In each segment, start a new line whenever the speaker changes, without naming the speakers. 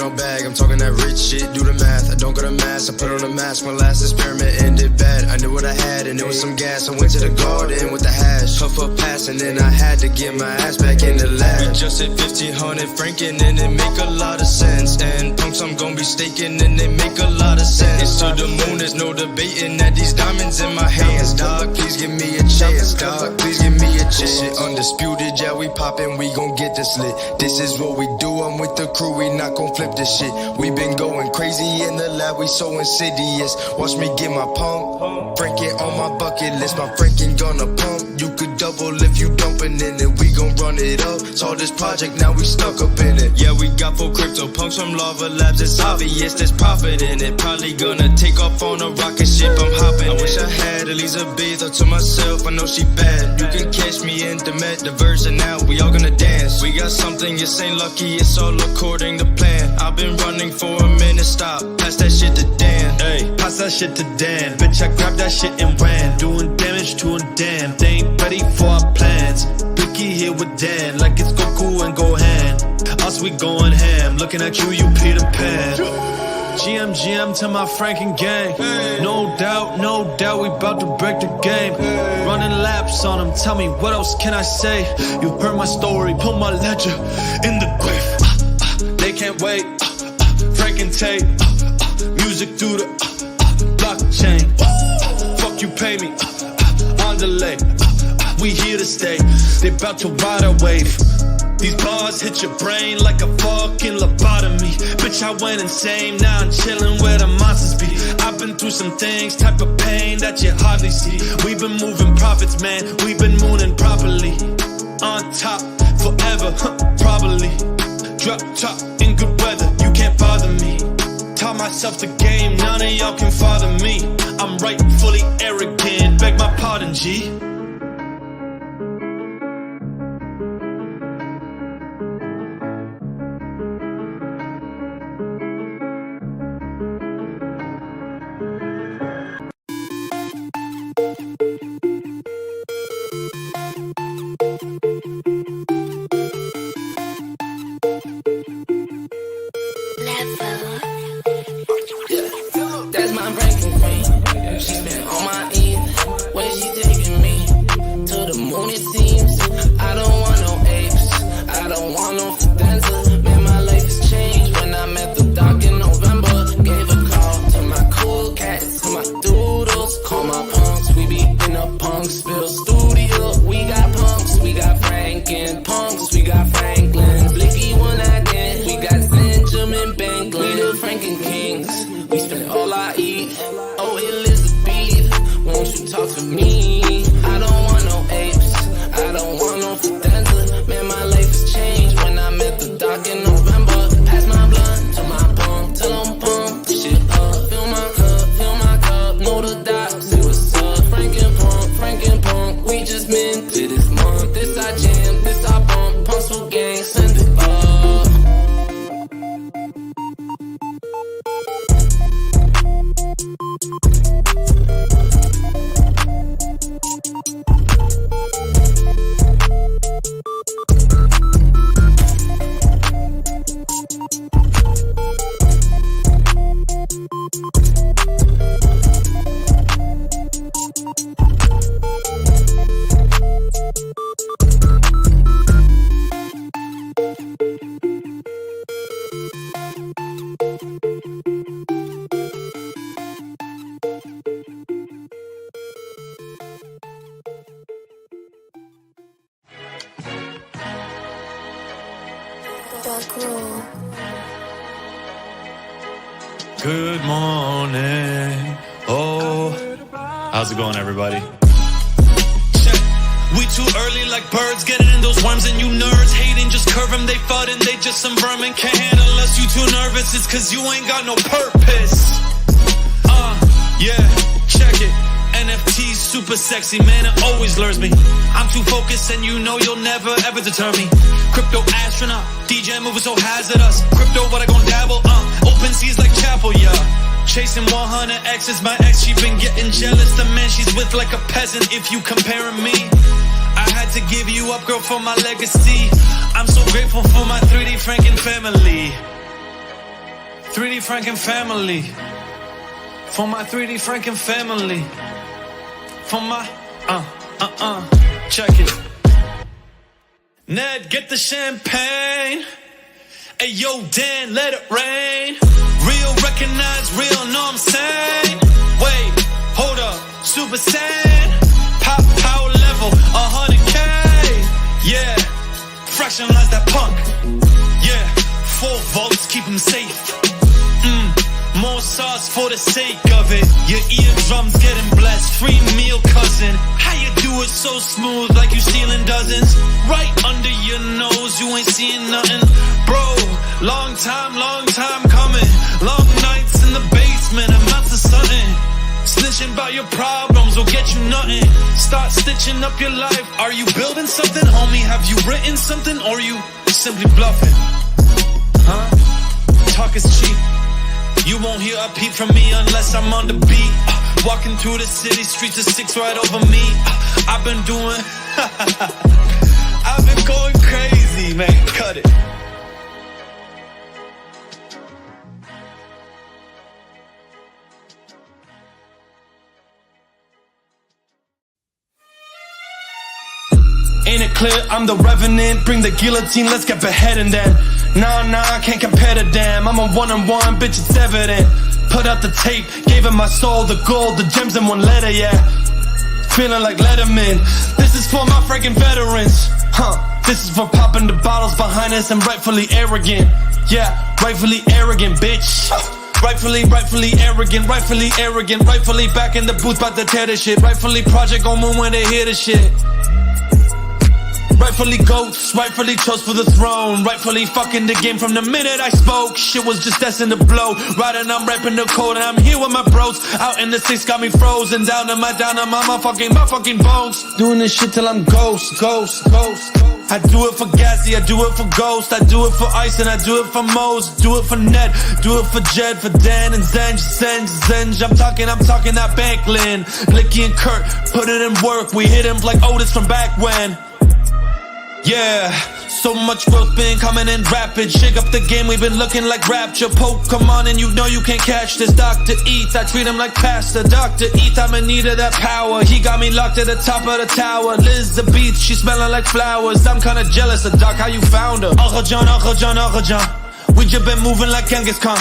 on bag, I'm talking that rich shit, do the math. I don't go to mass, I put on a mask. My last experiment ended bad. I knew what I had and it was some gas. I went to the garden with the hash, puff up pass, and then I had to get my ass back in the lab. We just hit 1500 Franken and it make a lot of sense. And punks I'm gon' be staking and they make a lot of sense. It's to the moon, there's no debating that these diamonds in my hands, dog. Please give me a chance, dog. Please give me a chance. Shit undisputed, yeah, we poppin', we gon' get this lit. This is what we do, I'm with the crew, we not gon' flip this shit. We been going crazy in the lab, we so insidious. Watch me get my pump, Franken on my bucket list. My Franken gonna pump, you could double if you dumpin' in it. We gon' run it up, saw this project, now we stuck up in it. Yeah, we got 4 crypto punks from Lava Labs, it's obvious there's profit in it. Probably gonna take off on a rocket ship, I'm hopping. I wish I had Elizabeth to myself, I know she bad. You can catch me in the metaverse and now we all gonna dance. We got something, it's ain't lucky, it's all according to plan. I've been running for a minute, stop, pass that shit to Dan.
Hey, pass that shit to Dan. Bitch, I grabbed that shit and ran, doing damage to a damn. They ain't ready for our plans. Picky here with Dan, like it's Goku and Gohan. Us, we going ham, looking at you, you Peter Pan. GM to my Franken gang. No doubt, we bout to break the game. Running laps on them, tell me what else can I say? You heard my story, put my ledger in the grave. They can't wait, Franken tape, music through the blockchain. Fuck you, pay me, on delay. We here to stay, they bout to ride our wave. These bars hit your brain like a fucking lobotomy. Bitch, I went insane, now I'm chillin' where the monsters be. I've been through some things, type of pain that you hardly see. We've been moving profits, man, we've been mooning properly. On top, forever, probably. Drop top, in good weather, you can't bother me. Taught myself the game, none of y'all can father me. I'm right, fully arrogant, beg my pardon, G.
That's my Franken queen. She been on my end. Where she taking me? To the moon it seems. I don't want no apes. I don't want no fidenza. Man, my life has changed when I met the doc in November. Gave a call to my cool cats, to my doodles. Call my punks. We be in the punk spill studio. We got punks. We got Franken punks. We got Franklin. Blicky one again. We got Benjamin Bank. We the Franken kings. We spend all I eat. Oh, Elizabeth, won't you talk to me? I don't want no apes. I don't want no fidenza. Man, my life has changed when I met the doc in November. Pass my blunt to my pump, till I'm pumped. Shit up, fill my cup, know the dots. See what's up, Franken punk. We just minted this month. This I jam, this I bump. Punks for gang, send it up.
Good morning. Oh, how's it going, everybody? Check. We too early like birds, getting in those worms, and you nerds hating, just curve them, they fud and they just some vermin. Can't handle us, you too nervous, it's cause you ain't got no purpose. Yeah, check it. NFT's super sexy, man, it always lures me. I'm too focused and you know you'll never ever deter me. Crypto astronaut, DJ moving so hazardous. Crypto, but I gon' dabble, open seas like chapel, yeah. Chasing 100 X's, my ex, she been getting jealous. The man she's with like a peasant, if you comparing me. I had to give you up, girl, for my legacy. I'm so grateful for my 3D Franken family. 3D Franken family. For my 3D Franken family. For my, check it. Ned, get the champagne. Hey, yo, Dan, let it rain. Real, recognize real, know I'm saying. Wait, hold up, Super Saiyan. Pop power level, 100K. Yeah, fractionalize that punk. Yeah, 4 volts, keep him safe. More sauce for the sake of it. Your eardrums getting blessed. Free meal, cousin. How you do it so smooth like you stealing dozens? Right under your nose, you ain't seeing nothing. Bro, long time coming. Long nights in the basement, amounts of something. Snitching about your problems will get you nothing. Start stitching up your life. Are you building something, homie? Have you written something, or you simply bluffing? Huh? Talk is cheap. You won't hear a peep from me unless I'm on the beat. Walking through the city streets, of 6 right over me. I've been doing, I've been going crazy, man. Cut it. Ain't it clear I'm the revenant? Bring the guillotine, let's get beheading then. Nah, I can't compare to damn. I'm a one-on-one, bitch, it's evident. Put out the tape, gave him my soul, the gold, the gems in one letter, yeah. Feeling like Letterman. This is for my freaking veterans. This is for popping the bottles behind us and rightfully arrogant. Yeah, rightfully arrogant, bitch. Rightfully arrogant, rightfully back in the booth, about to tear this shit. Rightfully project on moon when they hear the shit. Rightfully goats, rightfully chose for the throne. Rightfully fucking the game from the minute I spoke. Shit was just destined to blow. Riding, I'm rapping the code, and I'm here with my bros. Out in the 6 got me frozen. Down to my fucking bones. Doing this shit till I'm ghost. I do it for Gassy, I do it for Ghost. I do it for Ice and I do it for Mose. Do it for Ned, do it for Jed, for Dan and Zenj. I'm talking that Banklin. Blicky and Kurt, put it in work. We hit him like Otis from back when. Yeah, so much growth been coming in rapid. Shake up the game, we've been looking like Rapture. Pokemon and you know you can't catch this. Dr. Eat, I treat him like Pastor. Dr. Eat, I'm in need of that power. He got me locked at the top of the tower. Liz the beach, she smelling like flowers. I'm kinda jealous of Doc, how you found her. Uncle John. We just been moving like Genghis Khan.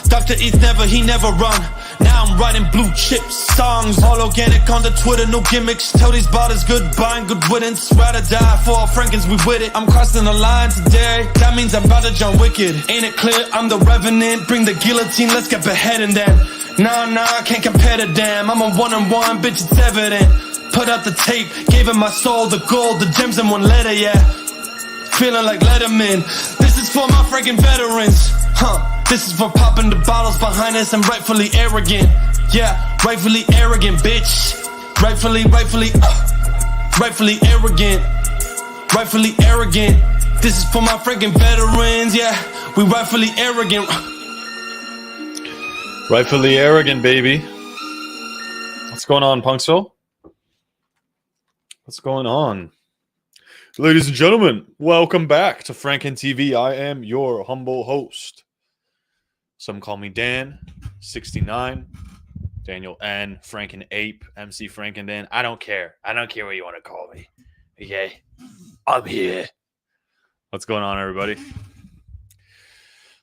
Dr. Eat he never run. Now I'm writing blue chip songs, all organic on the Twitter, no gimmicks. Tell these bottles goodbye and good riddance. Ride or die for all Frankens, we with it. I'm crossing the line today, that means I'm about to John Wicked. Ain't it clear I'm the revenant? Bring the guillotine, let's get beheading then. Nah, I can't compare to damn. I'm a one-on-one, bitch, it's evident. Put out the tape, gave him my soul, the gold, the gems in one letter, yeah. Feeling like Letterman. This is for my freaking veterans. This is for popping the bottles behind us and rightfully arrogant. Yeah, rightfully arrogant, bitch. Rightfully arrogant. Rightfully arrogant. This is for my freaking veterans. Yeah, we rightfully arrogant.
Rightfully arrogant, baby. What's going on, Punksville? What's going on? Ladies and gentlemen, welcome back to Franken TV. I am your humble host. Some call me Dan, 69, Daniel N, Franken Ape, MC Franken Dan. I don't care. I don't care what you want to call me. Okay? I'm here. What's going on, everybody?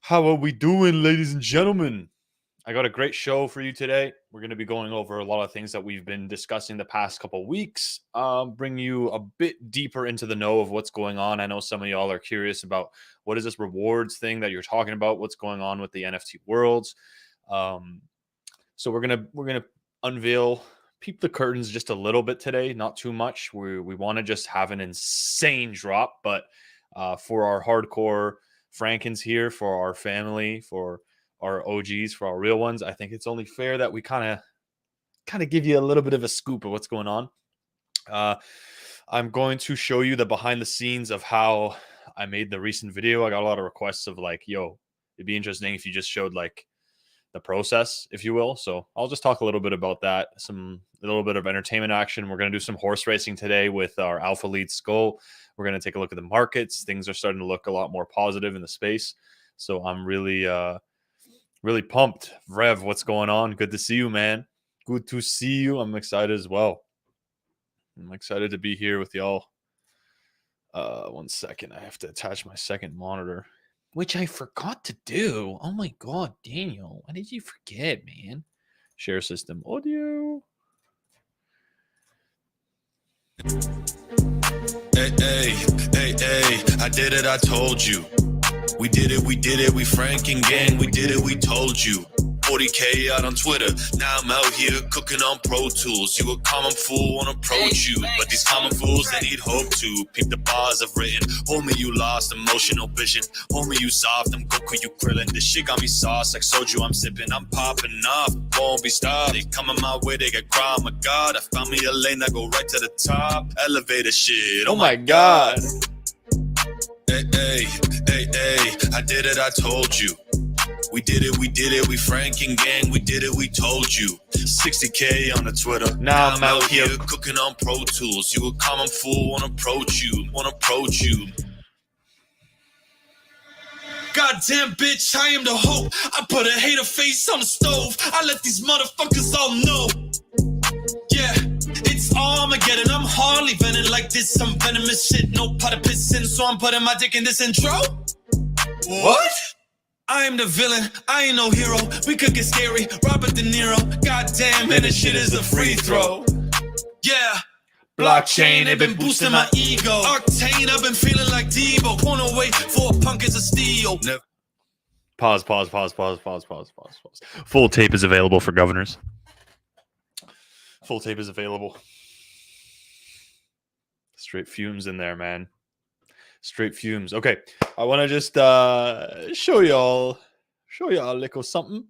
How are we doing, ladies and gentlemen? I got a great show for you today. We're going to be going over a lot of things that we've been discussing the past couple weeks. Bring you a bit deeper into the know of what's going on. I know some of y'all are curious about what is this rewards thing that you're talking about? What's going on with the NFT worlds? So we're gonna unveil, peep the curtains just a little bit today, not too much. We want to just have an insane drop, but for our hardcore Frankens here, for our family, for our OGs, for our real ones, I think it's only fair that we kind of give you a little bit of a scoop of what's going on. I'm going to show you the behind the scenes of how I made the recent video. I got a lot of requests of like, yo, it'd be interesting if you just showed like the process, if you will. So I'll just talk a little bit about that, a little bit of entertainment action. We're going to do some horse racing today with our Alpha Lead Skull. We're going to take a look at the markets. Things are starting to look a lot more positive in the space. So I'm really Really pumped. Rev, what's going on? Good to see you, man. Good to see you. I'm excited as well. I'm excited to be here with y'all. 1 second. I have to attach my second monitor, which I forgot to do. Oh my god, Daniel. Why did you forget, man? Share system audio.
Hey, hey, hey, hey, I did it, I told you. We did it, we Franken gang, we did it, we told you. 40K out on Twitter, now I'm out here cooking on Pro Tools. You a common fool, wanna approach you, but these common fools, they need hope to. Peep the bars I've written, homie, you lost emotional vision. Homie, you soft, I'm Goku, you Krillin. This shit got me sauce like soju, I'm sipping, I'm popping off, won't be stopped. They coming my way, they get cry, oh my god. I found me a lane that go right to the top. Elevator shit,
Oh my god.
Hey, hey, hey, hey, I did it, I told you. We did it, we Franken gang, we did it, we told you. 60K on the Twitter.
Now I'm out
here cooking on Pro Tools. You a common fool, wanna approach you. Goddamn bitch, I am the hope. I put a hater face on the stove. I let these motherfuckers all know. Yeah, it's Armageddon. I'm hardly venting like this. Some venomous shit, no pot of pissing. So I'm putting my dick in this intro. What? I am the villain, I ain't no hero. We could get scary, Robert De Niro. Goddamn, man, this shit is a free throw. Yeah. Blockchain, it been boosting my ego. Octane, I've been feeling like Devo. Point away for a punk is a steal.
Pause. Full tape is available for governors. Full tape is available. Straight fumes in there, man. Straight fumes. Okay, I want to just show y'all a little something.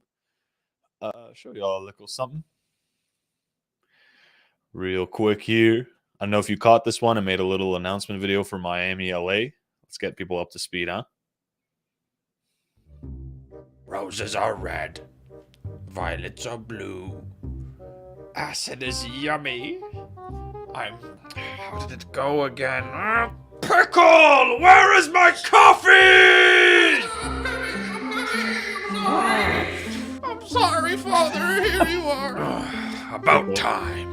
Real quick here. I don't know if you caught this one. I made a little announcement video for Miami, LA. Let's get people up to speed, huh? Roses are red. Violets are blue. Acid is yummy. How did it go again? Pickle! Where is my coffee?
I'm sorry, Father. Here you are.
About time.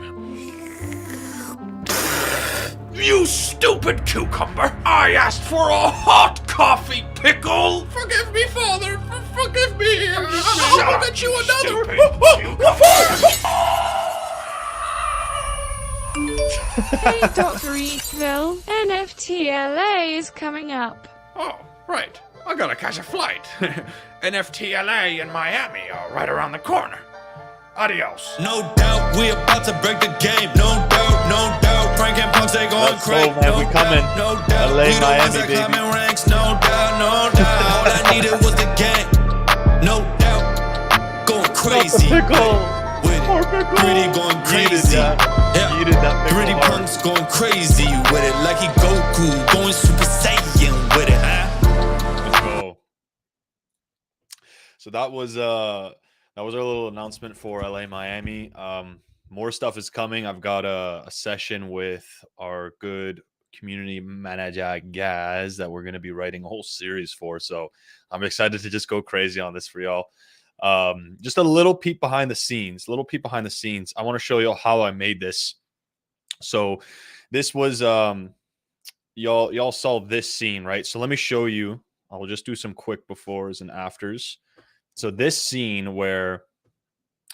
You stupid cucumber. I asked for a hot coffee, Pickle. Forgive me, Father. Forgive me. I'll get you another.
Hey, Dr. Eatville, NFTLA is coming up.
Oh, right. I gotta catch a flight. NFTLA in Miami are right around the corner. Adios.
No doubt, we about to break the game. No doubt. Franken punks, they going
Let's go,
crazy.
man. We coming.
No doubt.
LA,
We the
Miami,
ones that
baby.
climbing ranks. No doubt. All I needed was the gang. No doubt. Going crazy.
Pickle.
With it.
Poor Pickle.
Gritty going
Yeeted
crazy.
that.
Yeah.
Yeeted that Pickle
Gritty
hard.
punks going crazy with it. Like he Goku going Super Saiyan with it, huh?
Let's go. So that was our little announcement for LA Miami. More stuff is coming. I've got a session with our good community manager guys that we're going to be writing a whole series for. So I'm excited to just go crazy on this for y'all. Just a little peek behind the scenes. I want to show you how I made this. So this was y'all saw this scene, right? So let me show you. I will just do some quick befores and afters. So this scene where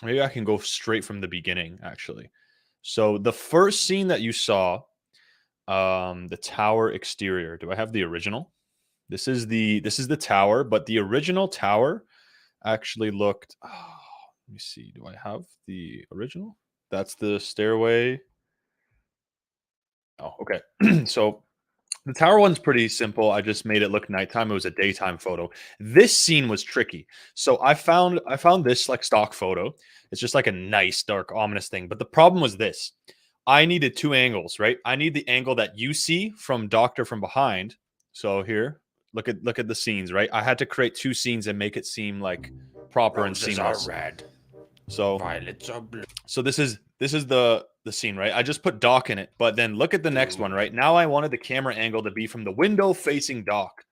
maybe I can go straight from the beginning, actually. So the first scene that you saw, the tower exterior. Do I have the original? This is the tower, but the original tower actually looked. Oh, let me see. Do I have the original? That's the stairway. Oh, okay. So the tower one's pretty simple. I just made it look nighttime. It was a daytime photo. This scene was tricky. So I found this like stock photo. It's just like a nice, dark, ominous thing. But the problem was this. I needed two angles, right? I need the angle that you see from Doctor from behind. So here, look at the scenes, right? I had to create two scenes and make it seem like proper and seamless.
red.
So
Violets are blue.
so this is the scene, right? I just put Doc in it, but then look at the next one, right? Now I wanted the camera angle to be from the window facing Doc.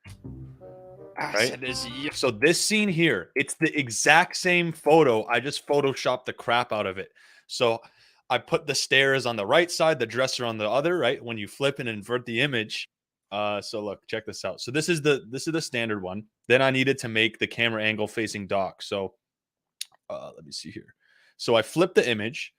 Right? So this scene here, it's the exact same photo. I just photoshopped the crap out of it. So I put the stairs on the right side, the dresser on the other, right? When you flip and invert the image. So look, check this out. So this is the standard one. Then I needed to make the camera angle facing Doc. So let me see here. So I flipped the image,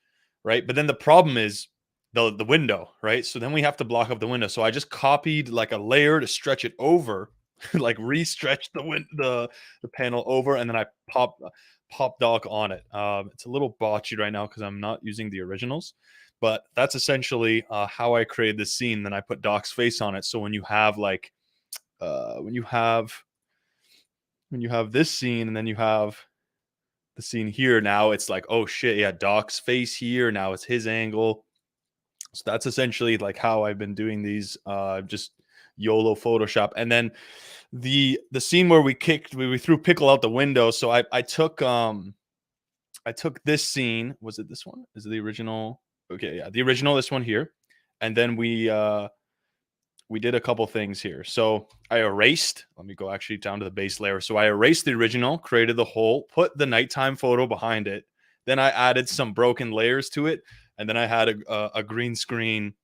right? But then the problem is the window, right? So then we have to block up the window. So I just copied like a layer to stretch it over, like re-stretch the panel over, and then I pop Doc on it. It's a little botchy right now because I'm not using the originals, but that's essentially how I created this scene. Then I put Doc's face on it. So when you have like when you have this scene, and then you have the scene here, now it's like, oh shit, yeah, Doc's face here. Now it's his angle. So that's essentially like how I've been doing these, just YOLO Photoshop. And then the scene where we threw Pickle out the window. So I took this scene. Was it this one? Is it the original? Okay, yeah, the original, this one here. And then we did a couple things here. So I erased, let me go actually down to the base layer. So I erased the original, created the hole, put the nighttime photo behind it. Then I added some broken layers to it. And then I had a green screen,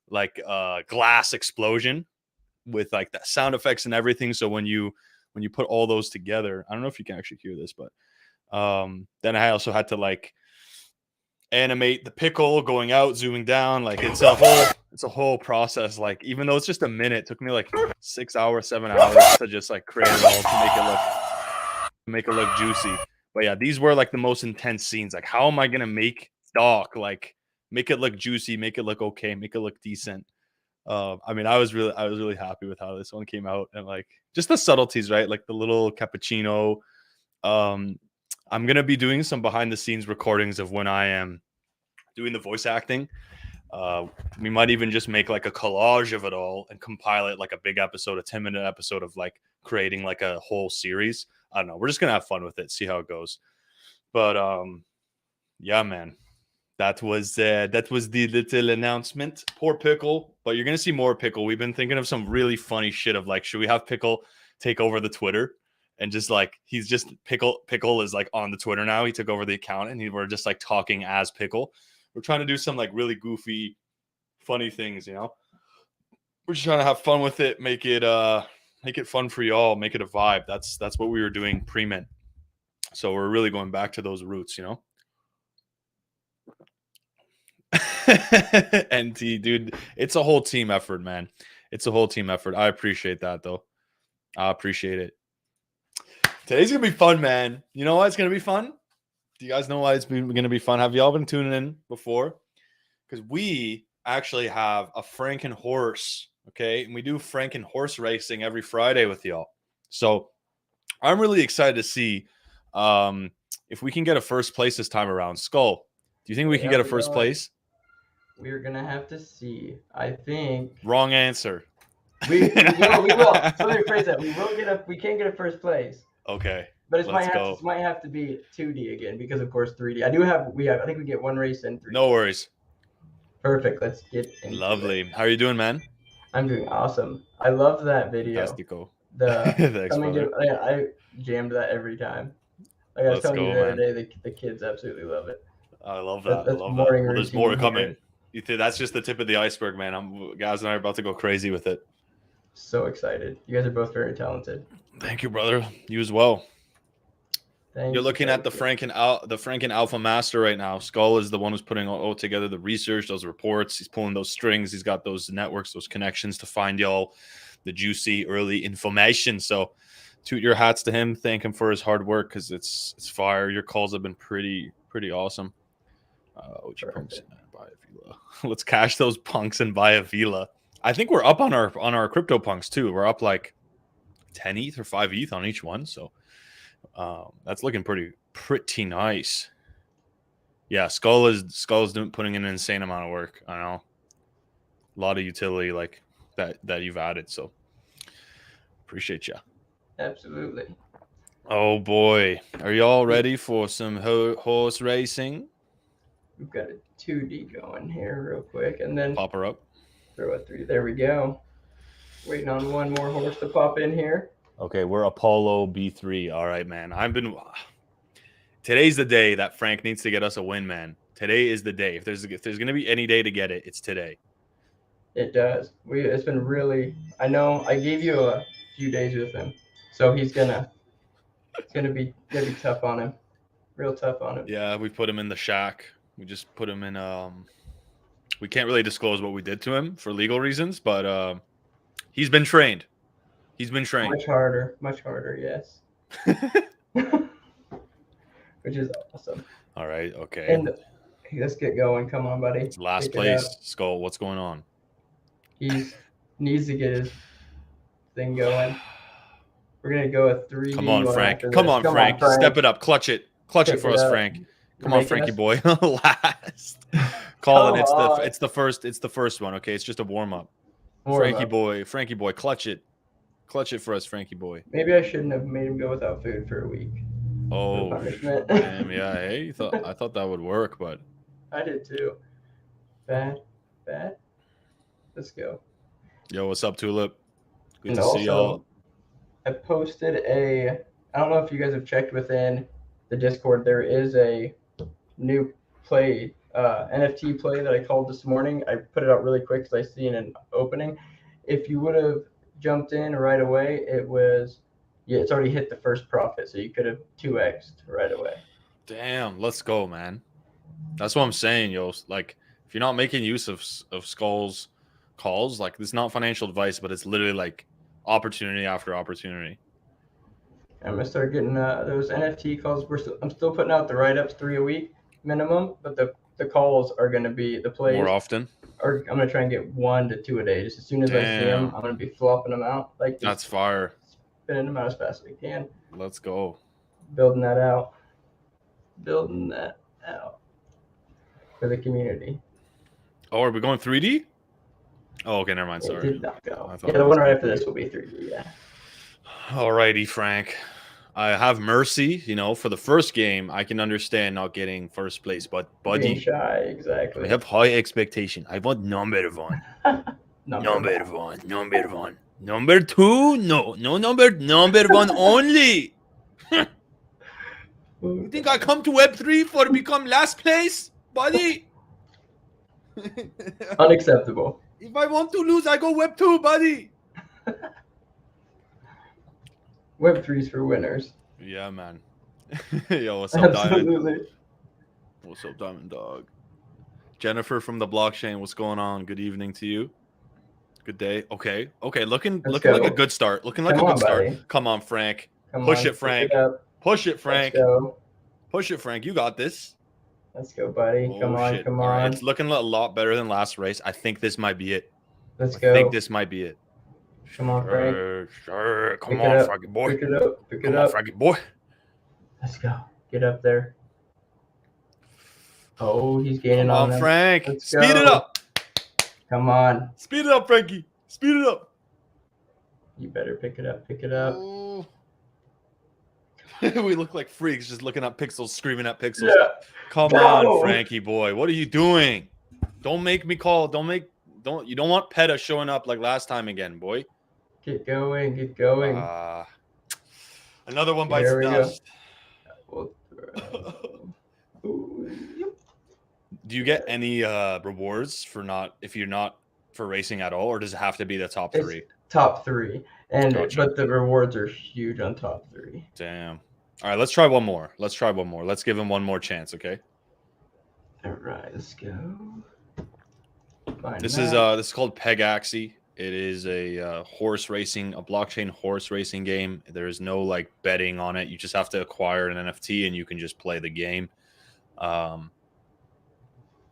like glass explosion with like the sound effects and everything. So when you put all those together, I don't know if you can actually hear this, but then I also had to like animate the pickle going out, zooming down. Like it's a whole process. Like even though it's just a minute, it took me like 6 hours, 7 hours to just like create it all to make it look juicy. But yeah, these were like the most intense scenes. Like how am I gonna make Doc like make it look juicy, make it look okay, make it look decent? I mean, I was really happy with how this one came out, and like just the subtleties, right? Like the little cappuccino. I'm gonna be doing some behind the scenes recordings of when I am doing the voice acting. We might even just make like a collage of it all and compile it like a big episode, a 10-minute episode of like creating like a whole series. I don't know. We're just gonna have fun with it, see how it goes. But yeah, man. That was the little announcement. Poor Pickle, but you're gonna see more Pickle. We've been thinking of some really funny shit of like, should we have Pickle take over the Twitter and just like he's just Pickle is like on the Twitter now. He took over the account and we're just like talking as Pickle. We're trying to do some like really goofy, funny things, you know. We're just trying to have fun with it, make it fun for y'all, make it a vibe. That's what we were doing pre-mint. So we're really going back to those roots, you know. NT, dude, it's a whole team effort, man. It's a whole team effort. I appreciate that, though. I appreciate it. Today's gonna be fun, man. You know why it's gonna be fun? Do you guys know why it's gonna be fun? Have y'all been tuning in before? Because we actually have a Franken horse, okay? And we do Franken horse racing every Friday with y'all. So I'm really excited to see if we can get a first place this time around. Skull, do you think we can get a first place?
We're gonna have to see. I think.
Wrong answer.
We will. So let me phrase that. We can't get a first place.
Okay.
But it might have to be 2D again because of course 3D. I think we get one race in 3D.
No worries.
Perfect. Let's get into
Lovely.
it.
How are you doing, man?
I'm doing awesome. I love that video.
Fantastico.
Thanks, I jammed that every time. Like I was telling you the other day, the kids absolutely love it.
I love that.
That's
I love that. Well, there's more coming. That's just the tip of the iceberg, man. Guys and I are about to go crazy with it.
So excited. You guys are both very talented.
Thank you, brother. You as well. You're looking at the Franken Alpha Master right now. Skull is the one who's putting all together the research, those reports. He's pulling those strings. He's got those networks, those connections to find y'all the juicy early information. So toot your hats to him. Thank him for his hard work because it's fire. Your calls have been pretty awesome. Let's cash those punks and buy a Vila. I think we're up on our crypto punks too. We're up like 10 ETH or 5 ETH on each one. So that's looking pretty nice. Yeah, Skull is putting in an insane amount of work. I know. A lot of utility like that you've added. So appreciate you.
Absolutely.
Oh boy. Are y'all ready for some horse racing?
We've got a 2D going here real quick and then
pop her up.
Throw a 3. There we go. Waiting on one more horse to pop in here.
Okay, we're Apollo B3. All right, man. Today's the day that Frank needs to get us a win, man. Today is the day. If there's going to be any day to get it, it's today.
It does. It's been really. I know. I gave you a few days with him, so it's gonna be tough on him, real tough on him.
Yeah, we put him in the shack. We just put him in. We can't really disclose what we did to him for legal reasons, but he's been trained.
Much harder, yes. Which is awesome.
All right, okay.
And let's get going. Come on, buddy.
It's last place. Skull, what's going on?
He needs to get his thing going. We're gonna go with 3.
Come on, Frank. Come on, Frank. Step it up. Clutch it for us, Frank. Come on, Frankie boy. Last. Colin, it's the first one. Okay, it's just a warm up. Frankie boy, clutch it for us, Frankie boy.
Maybe I shouldn't have made him go without food for a week.
Oh, damn, yeah. Hey, I thought that would work, but
I did too. Bad. Let's go.
Yo, what's up, Tulip? Good to see y'all.
I posted I don't know if you guys have checked within the Discord. There is a new play, NFT play that I called this morning. I put it out really quick because I seen an opening. If you would have jumped in right away, it's already hit the first profit, so you could have 2x'd right away.
Damn, let's go, man. That's what I'm saying, yo. Like, if you're not making use of Skull's calls, like, this is not financial advice, but it's literally like opportunity after opportunity.
I'm gonna start getting those NFT calls. I'm still putting out the write-ups 3 a week minimum, but the calls are gonna be the plays
more often.
Or I'm gonna try and get 1 to 2 a day. Just as soon as I see them, I'm gonna be flopping them out. Like,
that's fire.
Spinning them out as fast as we can.
Let's go.
Building that out for the community.
Oh, are we going 3D? Oh, okay, never mind. Sorry.
It did not go. Yeah, the one right after this will be 3D. Yeah.
Alrighty, Frank. I have mercy, for the first game. I can understand not getting first place, but buddy,
being shy, exactly.
I have high expectation. I want number 1. number 1. Number 2, no number 1 only. You think I come to Web3 for to become last place, buddy?
Unacceptable.
If I want to lose, I go Web2, buddy.
Web3's for winners.
Yeah, man. Yo, what's up,
Absolutely.
Diamond? What's up, Diamond Dog? Jennifer from the blockchain, what's going on? Good evening to you. Good day. Okay. Looking like a good start.
Buddy.
Come on, Frank. Push it, Frank. Push it, Frank. Push it, Frank. You got this.
Let's go, buddy. Come on.
Right. It's looking a lot better than last race. I think this might be it.
Let's go.
I think this might be it.
Come on, Frank.
Sure. Come on, Frankie boy.
Pick it up.
Come on, Frankie boy.
Let's go. Get up there. Oh, he's gaining on
them. Frank. Speed it up.
Come on.
Speed it up, Frankie. Speed it up.
You better pick it up. Pick it up.
We look like freaks just looking at pixels, screaming at pixels.
Yeah.
Come on, Frankie boy. What are you doing? Don't make me call. You don't want PETA showing up like last time again, boy.
Get going.
Another one bites the dust. Do you get any rewards if you're not for racing at all, or does it have to be the top 3?
It's top 3,
Gotcha.
But the rewards are huge on top 3.
Damn. All right, let's try one more. Let's give him one more chance, okay?
All right, let's go.
This is called Pegaxi. It is a blockchain horse racing game. There is no like betting on it. You just have to acquire an NFT and you can just play the game.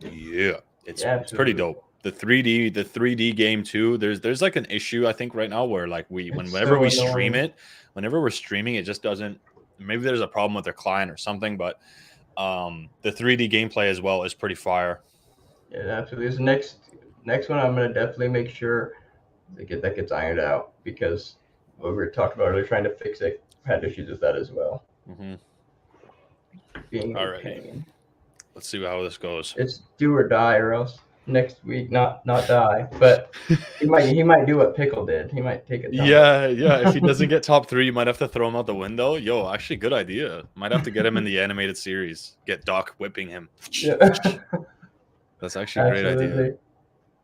It's pretty dope. The 3D game too. There's like an issue I think right now where like whenever we're streaming it just doesn't. Maybe there's a problem with their client or something, but the 3D gameplay as well is pretty fire.
Yeah, absolutely. This next one, I'm gonna definitely make sure that gets ironed out because what we were talking about earlier, trying to fix it, had issues with that as well.
Mm-hmm.
Being
all right. Let's see how this goes.
It's do or die, or else next week, not die, but he might do what Pickle did. He might take a tumble.
Yeah. If he doesn't get top 3, you might have to throw him out the window. Yo, actually, good idea. Might have to get him in the animated series. Get Doc whipping him.
Yeah.
That's actually a great idea.
Absolutely.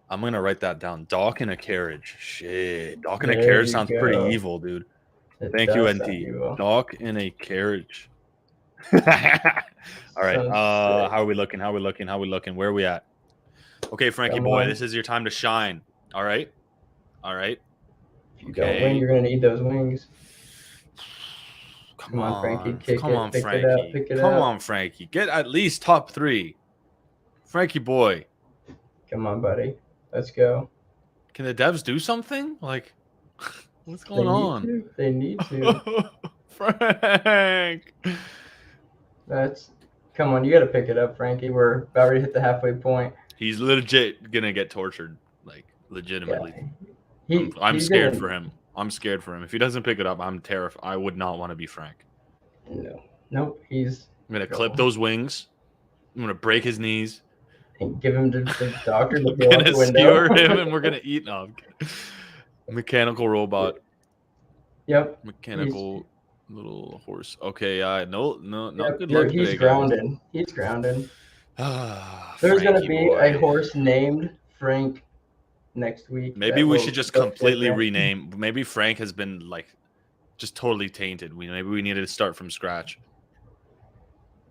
I'm gonna write that down. Doc in a carriage. Shit. Doc in a
There
carriage
you
sounds
go.
pretty evil, dude.
It
Thank you,
does sound
NT.
evil.
Doc in a carriage. All right.
Sounds
How
sick.
are we looking? Where are we at? Okay, Frankie
Come
boy,
on.
this is your time to shine. All right.
If you
Okay.
don't win, you're gonna need those wings.
Come
on, Frankie,
on.
kick
Come
it,
on,
pick it
Frankie.
up, pick it
Come
up.
on, Frankie. Get at least top 3. Frankie boy.
Come on, buddy. Let's go.
Can the devs do something? Like, what's
They
going
need
on?
to. They need to.
Frank.
Come on, you gotta pick it up, Frankie. We're about ready to hit the halfway point.
He's legit gonna get tortured. Like, legitimately.
Yeah.
I'm
he's
scared
gonna-
for him. I'm scared for him. If he doesn't pick it up, I'm terrified. I would not want to be Frank.
No. Nope. He's
I'm gonna clip those wings. I'm gonna break his knees.
and give him to the doctor to
We're
blow out
gonna
the window.
skewer him, and we're gonna eat. No, I'm kidding. Mechanical robot.
Yep.
Mechanical little horse. Okay. No.
Yep,
Good luck
he's
today,
grounded.
guys.
He's grounded.
Ah,
There's gonna
Frankie
be
boy.
a horse named Frank next week.
Maybe
that
we
will
should just
go
completely
there
rename. Maybe Frank has been like just totally tainted. Maybe we needed to start from scratch.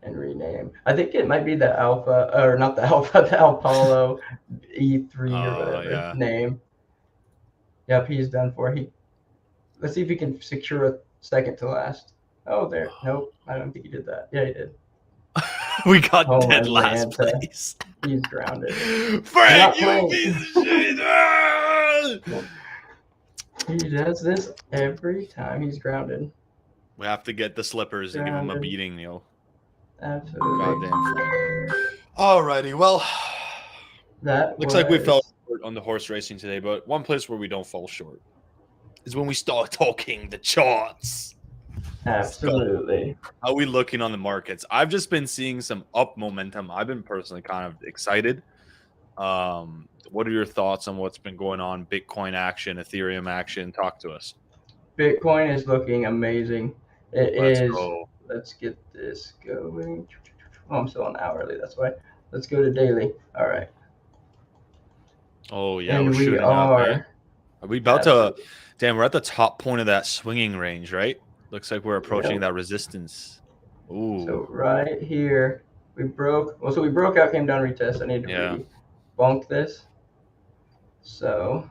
and rename. I think it might be the Alpha, or not the Alpha, the Apollo E3 or whatever name. Yep, he's done for. Let's see if he can secure a second to last. Oh, there. Nope, I don't think he did that. Yeah, he did.
We got
Oh,
dead
my
last
Lanta.
place.
He's grounded.
Frank, you
playing.
piece of shit! Ah!
He does this every time he's grounded.
We have to get the slippers and give him a
Grounded.
beating, yo.
Absolutely.
Goddamn Frank. Alrighty, well, looks like we fell short on the horse racing today, but one place where we don't fall short is when we start talking the charts.
Absolutely.
How are we looking on the markets? I've just been seeing some up momentum. I've been personally kind of excited. What are your thoughts on what's been going on? Bitcoin action, Ethereum action. Talk to us.
Bitcoin is looking amazing.
Let's go.
Let's get this going. Oh, I'm still on hourly. That's why. Let's go to daily. All right.
Oh yeah,
And
we're
we
shooting
are.
up. Eh? Are we about to? Damn, we're at the top point of that swinging range, right? Looks like we're approaching that resistance. Ooh.
So right here, we broke. Well, so we broke out, came down, retest. I need to bonk this. So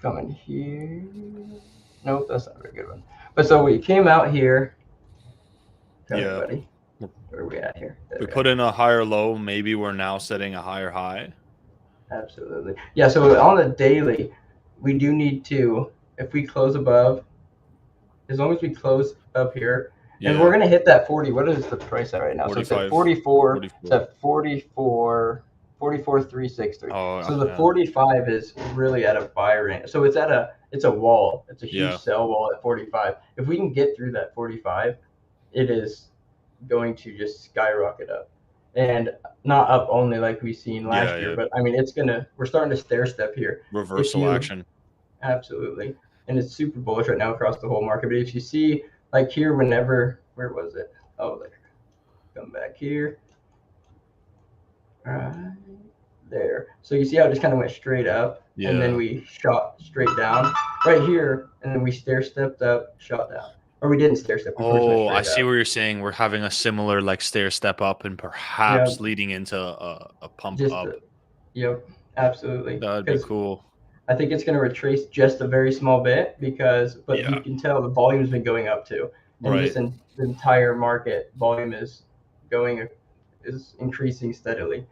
coming here. Nope, that's not a very good one. But so we came out here.
Yeah.
Buddy. Where are we at here?
We put in a higher low. Maybe we're now setting a higher high.
Absolutely. Yeah, so on the daily, we do need to, if we close above, as long as we close up here, and we're going to hit that 40. What is the price at right now?
45.
So it's at 44. It's at 44,363.
Oh,
so the 45 is really at a buy range. So it's a wall. It's a huge sell wall at 45. If we can get through that 45, it is going to just skyrocket up. And not up only like we seen last year, but I mean, we're starting to stair step here.
Reversal action.
Absolutely. And it's super bullish right now across the whole market. But if you see, like here, where was it? Oh, there. Come back here. Right there. So you see how it just kind of went straight up, and then we shot straight down right here, and then we stair stepped up, shot down. Or we didn't stair step.
Oh, I see what you're saying. We're having a similar like stair step up and perhaps leading into a pump up.
Yep, absolutely.
That'd be cool.
I think it's going to retrace just a very small bit but you can tell the volume's been going up too. And just in the entire market, volume is increasing steadily.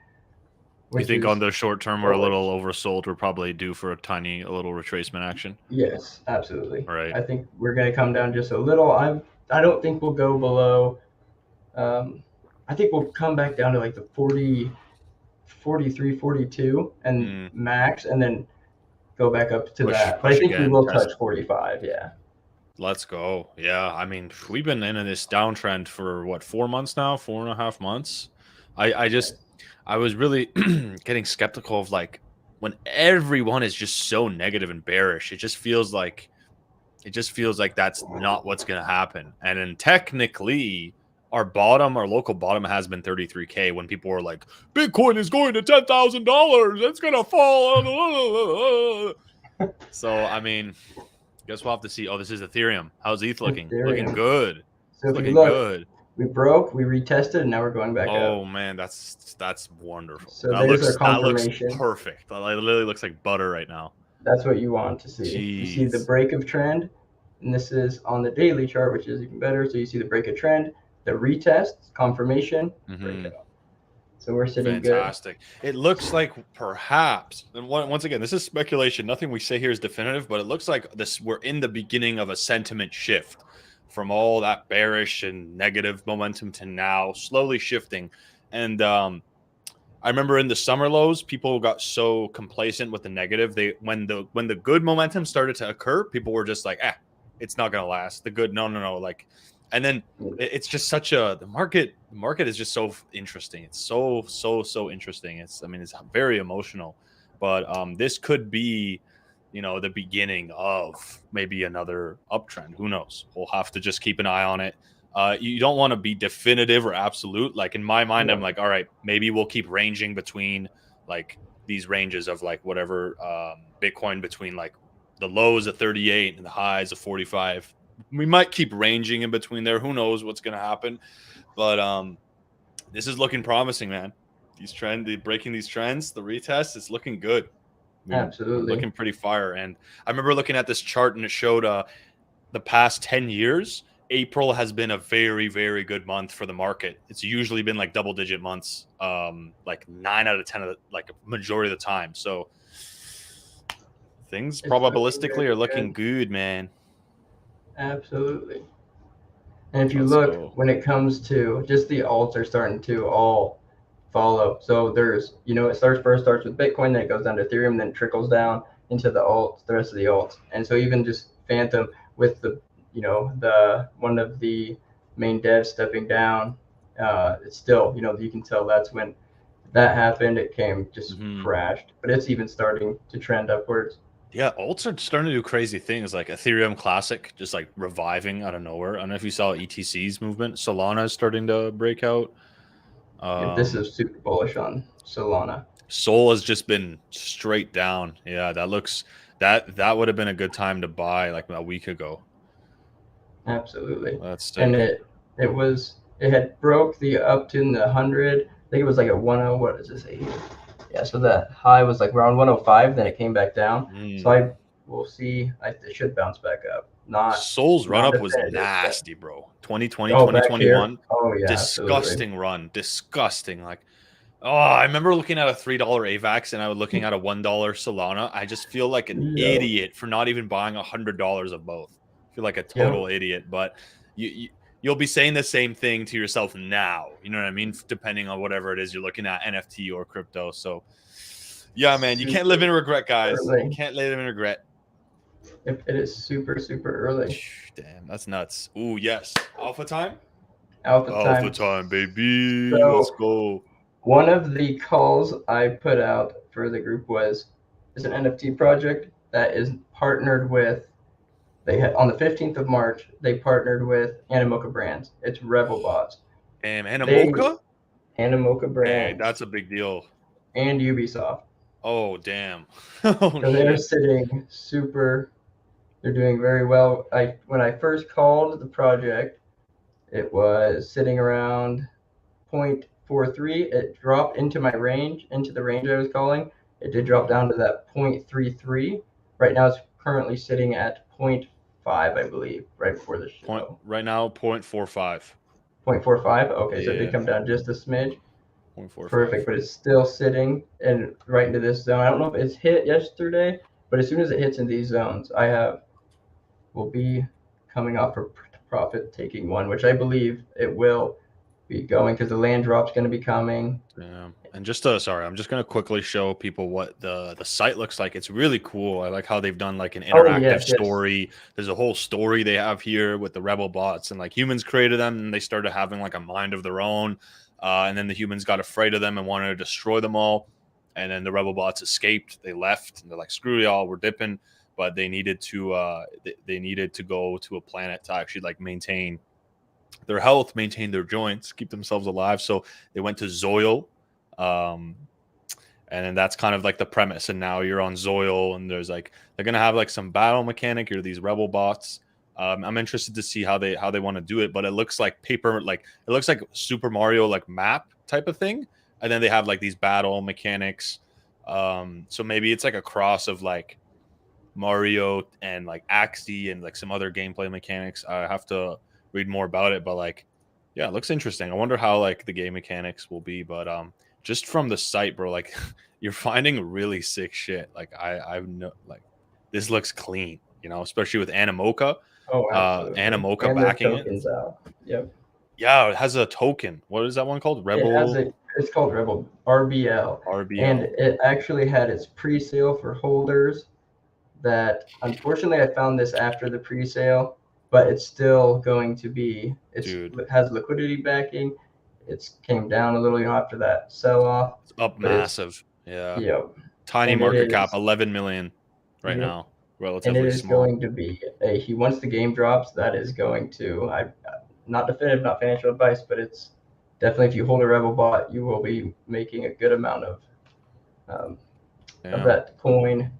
You think on the short term we're a little oversold? We're probably due for a little retracement action.
Yes, absolutely.
Right.
I think we're going to come down just a little. I don't think we'll go below. I think we'll come back down to like the 40, 43, 42 and max, and then go back up to that. But I think we will touch 45. Yeah.
Let's go. Yeah. I mean, we've been in this downtrend for what, 4 months now, 4.5 months. I was really getting skeptical of like when everyone is just so negative and bearish. It just feels like that's not what's going to happen. And then technically, our local bottom has been 33K when people were like, Bitcoin is going to $10,000. It's going to fall. So, I mean, guess we'll have to see. Oh, this is Ethereum. How's ETH looking? Looking
Ethereum.
good.
So if you
Looking
look,
good.
we broke, we retested, and now we're going back up.
Oh man, that's wonderful.
So there's our
That looks
confirmation.
perfect. That literally looks like butter right now.
That's what you want to see. You see the
Jeez.
break of trend, and this is on the daily chart, which is even better. So you see the break of trend, the retest, confirmation, breakout. So we're sitting
Fantastic. It looks like perhaps, and once again, this is speculation. Nothing we say here is definitive, but it looks like we're in the beginning of a sentiment shift from all that bearish and negative momentum to now slowly shifting. And I remember in the summer lows, people got so complacent with the negative. When the good momentum started to occur, people were just like, it's not gonna last. The good, no. Like, and then it's just such a the market is just so interesting. It's so interesting. It's very emotional, but this could be, the beginning of maybe another uptrend. Who knows? We'll have to just keep an eye on it. You don't want to be definitive or absolute. Like in my mind, I'm like, all right, maybe we'll keep ranging between like these ranges of like whatever Bitcoin between like the lows of 38 and the highs of 45. We might keep ranging in between there. Who knows what's going to happen? But this is looking promising, man. Breaking these trends, the retest, it's looking good.
Absolutely
looking pretty fire. And I remember looking at this chart and it showed the past 10 years, April has been a very, very good month for the market. It's usually been like double-digit months, like 9 out of 10 of like majority of the time. So things probabilistically are looking good, man.
Absolutely. And if you look, when it comes to just the alts are starting to all follow. So there's, it starts with Bitcoin, then it goes down to Ethereum, then it trickles down into the alts, the rest of the alts. And so even just Phantom with the one of the main devs stepping down, it's still, you can tell that's when that happened. It came just crashed, but it's even starting to trend upwards.
Yeah, alts are starting to do crazy things like Ethereum Classic, just like reviving out of nowhere. I don't know if you saw ETC's movement. Solana is starting to break out.
This is super bullish on Solana.
Sol has just been straight down. Yeah, that would have been a good time to buy like a week ago.
Absolutely.
That's
and it had broke the up to the 100. I think it was like a 10. What does this say here? Yeah, so that high was like around 105. Then it came back down. So we'll see. It should bounce back up.
Sol's run up was nasty, bro. 2020, 2021.
Oh yeah,
disgusting absolutely. Run. Disgusting. Like, I remember looking at a $3 AVAX and I was looking at a $1 Solana. I just feel like an idiot for not even buying $100 of both. I feel like a total idiot. But you'll be saying the same thing to yourself now. You know what I mean? Depending on whatever it is you're looking at, NFT or crypto. So, yeah, man, you can't live in regret, guys. You can't live in regret.
It is super, super early.
Damn, that's nuts. Ooh, yes. Alpha time?
Alpha
time, baby.
So,
let's go.
One of the calls I put out for the group is an NFT project that is partnered with, on the 15th of March, they partnered with Animoca Brands. It's Rebel Bots.
Damn, Animoca?
Animoca Brands.
Hey, that's a big deal.
And Ubisoft.
Oh, damn.
So they're sitting super, they're doing very well. When I first called the project, it was sitting around 0.43. It dropped into the range I was calling. It did drop down to that 0.33. Right now it's currently sitting at 0.5, I believe, right before the show.
Right now, 0.45.
0.45? Okay, so it did come down just a smidge.
0.45.
Perfect, but it's still sitting right into this zone. I don't know if it's hit yesterday, but as soon as it hits in these zones, will be coming off for profit taking one, which I believe it will be going because the land drop's going to be coming.
Yeah. And just sorry, I'm just gonna quickly show people what the site looks like. It's really cool. I like how they've done like an interactive
Yes.
story. There's a whole story they have here with the rebel bots, and like humans created them, and they started having like a mind of their own. And then the humans got afraid of them and wanted to destroy them all. And then the rebel bots escaped. They left, and they're like, "Screw y'all, we're dipping." But they needed to they needed to go to a planet to actually like maintain their health, maintain their joints, keep themselves alive. So they went to Zoil, and then that's kind of like the premise. And now you're on Zoil, and there's like they're gonna have like some battle mechanic. You're these rebel bots. I'm interested to see how they want to do it, but it looks like paper, like it looks like Super Mario like map type of thing, and then they have like these battle mechanics. So maybe it's like a cross of like Mario and like Axie and like some other gameplay mechanics. I have to read more about it, but like, yeah, it looks interesting. I wonder how like the game mechanics will be, but just from the site, bro, like you're finding really sick shit. Like I've no like this looks clean, you know, especially with Animoca.
Oh, absolutely.
Animoca
And their
backing it.
tokens out. Yep.
Yeah, it has a token. What is that one called? Rebel
It's called Rebel RBL.
RBL.
And it actually had its pre-sale for holders that unfortunately I found this after the pre-sale, but it's still going to be, it has liquidity backing. It's came down a little, after that sell-off.
It's up massive. Yeah.
Yep.
Tiny
And
market cap, 11 million right
Yep.
now. Relatively
And it is
small.
going to be once the game drops, that is going to, not definitive, not financial advice, but it's definitely, if you hold a Rebel bot, you will be making a good amount of that coin.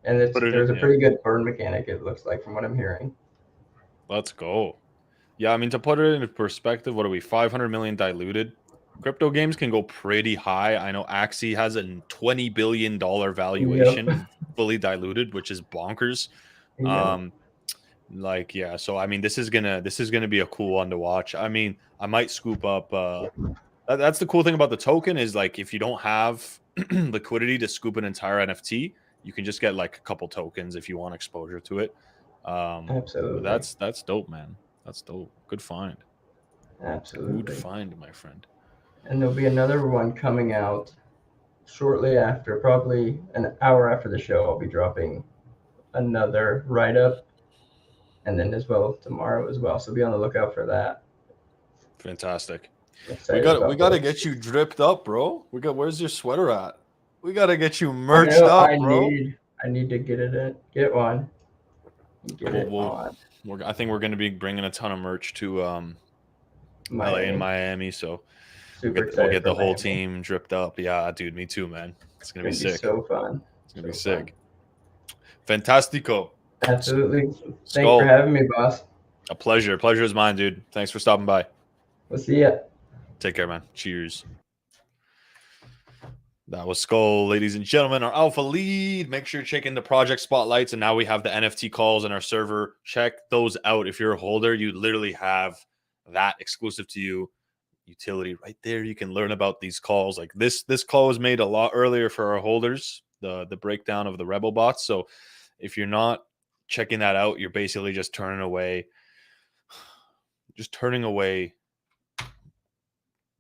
And there's a pretty good burn mechanic, it looks like, from what I'm hearing.
Let's go. Yeah, I mean, to put it into perspective, what are we, 500 million diluted? Crypto games can go pretty high. I know Axie has a $20 billion valuation, fully diluted, which is bonkers. Like, yeah, so I mean, this is gonna be a cool one to watch. I mean, I might scoop up that's the cool thing about the token is like if you don't have liquidity to scoop an entire NFT, you can just get like a couple tokens if you want exposure to it.
Absolutely.
That's dope, man. That's dope. Good find.
Absolutely.
Good find, my friend.
And there'll be another one coming out shortly after, probably an hour after the show. I'll be dropping another write-up, and then as well tomorrow as well. So be on the lookout for that.
Fantastic. We got to get you dripped up, bro. Where's your sweater at? We got to get you merched up, bro.
I need to get one.
I think we're going to be bringing a ton of merch to LA and Miami, so we'll get the whole team dripped up. Yeah, dude, me too, man. It's going to be sick.
So fun.
It's going to be sick. Fantastico.
Absolutely. Thanks for having me, boss.
A pleasure. Pleasure is mine, dude. Thanks for stopping by.
We'll see ya.
Take care, man. Cheers. That was Skull, ladies and gentlemen, our alpha lead. Make sure you're checking the project spotlights. And now we have the NFT calls in our server. Check those out. If you're a holder, you literally have that exclusive to you utility right there. You can learn about these calls. Like this call was made a lot earlier for our holders, the breakdown of the Rebel bots. So if you're not checking that out, you're basically just turning away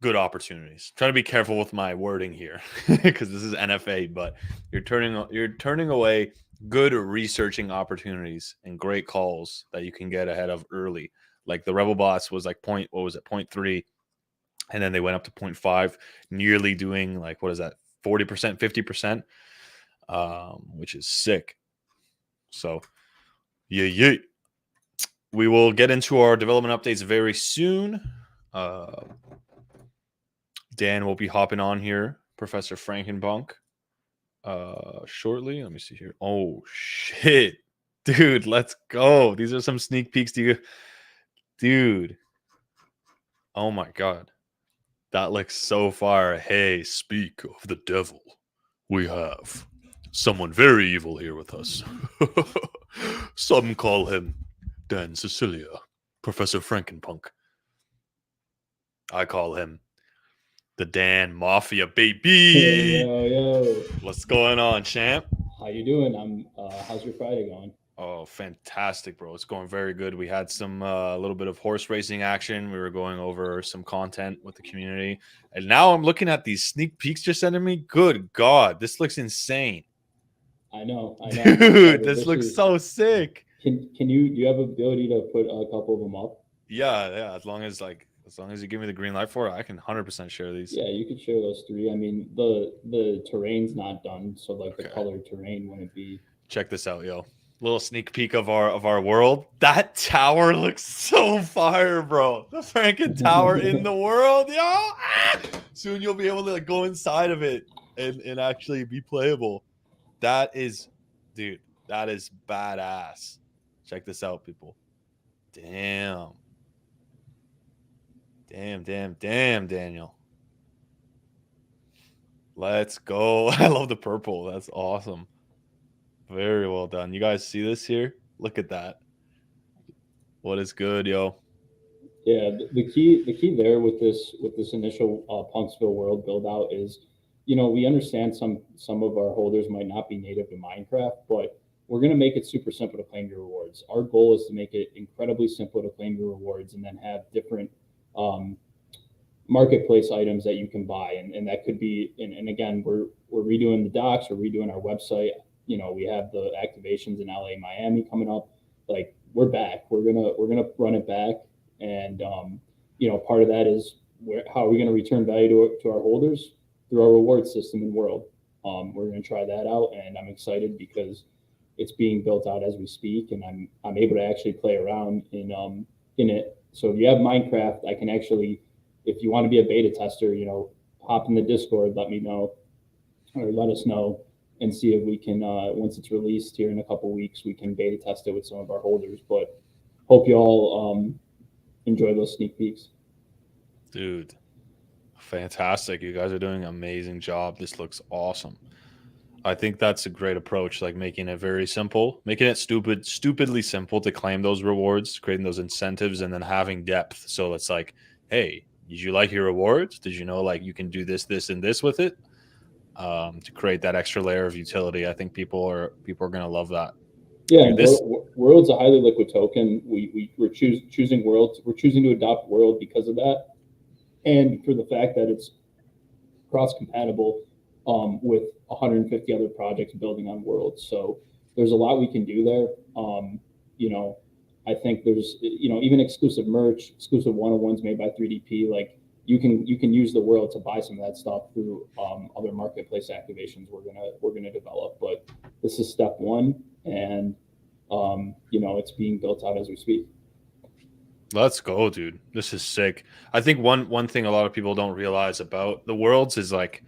good opportunities. Trying to be careful with my wording here because this is NFA, but you're turning away good researching opportunities and great calls that you can get ahead of early. Like the Rebel bots was like 0.3, and then they went up to 0.5, nearly doing like, what is that, 40%, 50%, which is sick. So yeah. We will get into our development updates very soon. Dan will be hopping on here, Professor Frankenbunk, shortly. Let me see here. Oh, shit. Dude, let's go. These are some sneak peeks to you. Dude. Oh, my God. That looks so far. Hey, speak of the devil. We have someone very evil here with us. Some call him Dan Cecilia, Professor Frankenpunk. I call him the Dan Mafia, baby.
Yo.
What's going on, champ?
How you doing? How's your Friday going?
Oh, fantastic, bro. It's going very good. We had some a little bit of horse racing action. We were going over some content with the community. And now I'm looking at these sneak peeks you're sending me. Good God, this looks insane.
I know. I'm
Dude,
excited.
this looks so sick.
Can you do you have ability to put a couple of them up?
Yeah. As long as you give me the green light for it, I can 100% share these.
Yeah, you could share those three. I mean, the terrain's not done, so like the
Okay.
colored terrain wouldn't be.
Check this out, yo. Little sneak peek of our world. That tower looks so fire, bro. The Franken tower in the world, yo. Ah! Soon you'll be able to like, go inside of it and actually be playable. That is, dude, that is badass. Check this out, people. Damn, Daniel. Let's go. I love the purple. That's awesome. Very well done. You guys see this here? Look at that. What is good, yo?
Yeah, the key there with this initial Punksville world build out is, we understand some of our holders might not be native to Minecraft, but we're going to make it super simple to claim your rewards. Our goal is to make it incredibly simple to claim your rewards, and then have different marketplace items that you can buy, and that could be. And again, we're redoing the docs, we're redoing our website. We have the activations in LA, Miami coming up. Like, we're back. We're gonna run it back. And part of that is how are we going to return value to our holders through our reward system in world. We're going to try that out, and I'm excited because it's being built out as we speak, and I'm able to actually play around in it. So if you have Minecraft, I can actually, if you want to be a beta tester, hop in the Discord, let me know, or let us know, and see if we can, once it's released here in a couple weeks, we can beta test it with some of our holders. But hope you all enjoy those sneak peeks.
Dude, fantastic. You guys are doing an amazing job. This looks awesome. I think that's a great approach, like making it very simple, making it stupidly simple to claim those rewards, creating those incentives, and then having depth. So it's like, hey, did you like your rewards? Did you know like you can do this, this, and this with it? To create that extra layer of utility. I think people are gonna love that.
Yeah, World's a highly liquid token. We're choosing World. We're choosing to adopt World because of that, and for the fact that it's cross-compatible with 150 other projects building on World. So there's a lot we can do there. I think there's even exclusive merch, exclusive one-on-ones made by 3DP. Like you can use the World to buy some of that stuff through other marketplace activations we're gonna develop. But this is step one. And it's being built out as we speak.
Let's go, dude. This is sick. I think one thing a lot of people don't realize about the worlds is like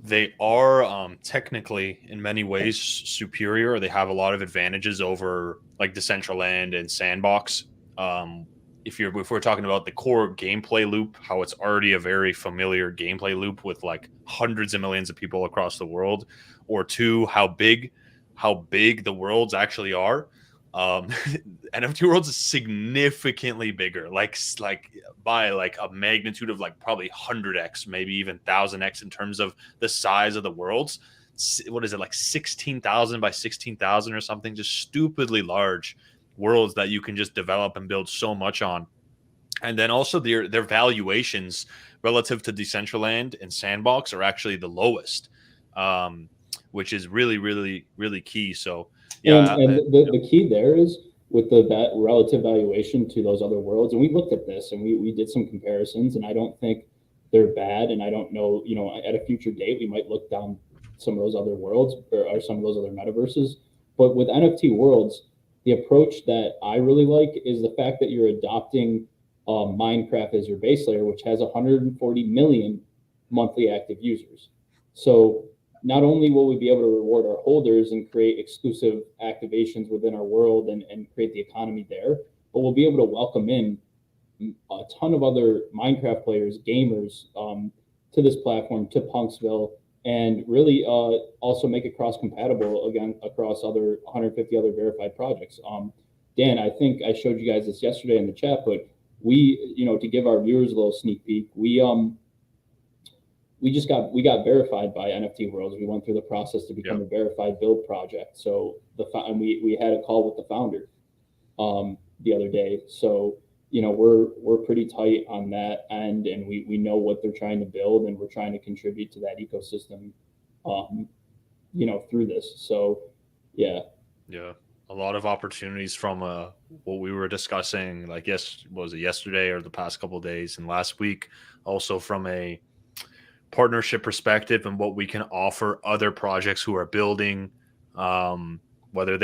they are technically in many ways superior. They have a lot of advantages over like Decentraland and Sandbox. If we're talking about the core gameplay loop, how it's already a very familiar gameplay loop with like hundreds of millions of people across the world, or two, how big the worlds actually are. NFT Worlds is significantly bigger, like by like a magnitude of like probably 100x, maybe even 1000x in terms of the size of the worlds. What is it, like 16,000 by 16,000 or something? Just stupidly large worlds that you can just develop and build so much on. And then also their valuations relative to Decentraland and Sandbox are actually the lowest, which is really, really, really key. So yeah,
and the key there is with that relative valuation to those other worlds. And we looked at this and we did some comparisons, and I don't think they're bad. And I don't know, at a future date, we might look down some of those other worlds or some of those other metaverses. But with NFT Worlds, the approach that I really like is the fact that you're adopting Minecraft as your base layer, which has 140 million monthly active users. So not only will we be able to reward our holders and create exclusive activations within our world and create the economy there, but we'll be able to welcome in a ton of other Minecraft players, gamers, to this platform, to Punksville, and really also make it cross-compatible again across 150 other verified projects. Dan, I think I showed you guys this yesterday in the chat, but we, to give our viewers a little sneak peek, we got verified by NFT Worlds. We went through the process to become a verified build project. So and we had a call with the founder the other day. So we're pretty tight on that end, and we know what they're trying to build, and we're trying to contribute to that ecosystem through this. So yeah.
A lot of opportunities from what we were discussing, like was it yesterday or the past couple of days and last week, also from a partnership perspective and what we can offer other projects who are building, whether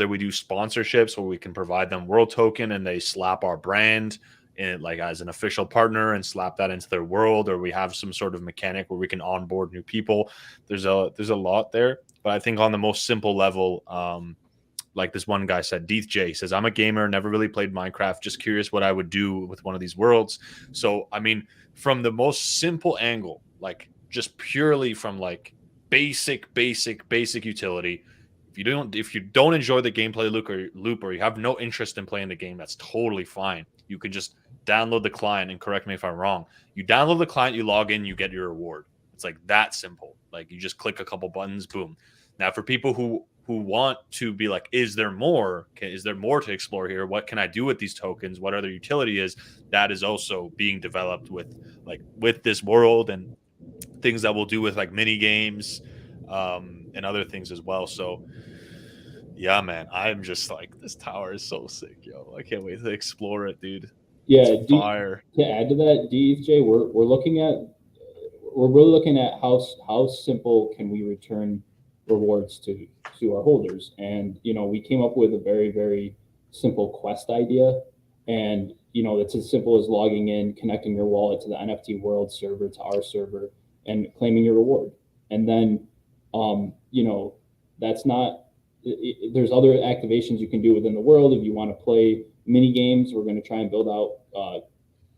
we do sponsorships where we can provide them world token and they slap our brand in like as an official partner and slap that into their world, or we have some sort of mechanic where we can onboard new people. There's a lot there, but I think on the most simple level, like this one guy said, Deeth J says, I'm a gamer, never really played Minecraft, just curious what I would do with one of these worlds. So, I mean, from the most simple angle, like just purely from like basic utility, if you don't enjoy the gameplay loop or you have no interest in playing the game, that's totally fine. You can just download the client, and correct me if I'm wrong. You download the client, you log in, you get your reward. It's like that simple. Like you just click a couple buttons, boom. Now for people who want to be like, is there more to explore here? What can I do with these tokens? What other utility is? That is also being developed with this world and things that we'll do with like mini games and other things as well. So yeah, man, I'm just like, this tower is so sick, yo. I can't wait to explore it, dude.
Yeah,
it's fire.
To add to that, DFJ, we're really looking at how simple can we return rewards to our holders. And we came up with a very, very simple quest idea, and it's as simple as logging in, connecting your wallet to the NFT World server, to our server, and claiming your reward. And then that's not there's other activations you can do within the world. If you want to play mini games, we're going to try and build out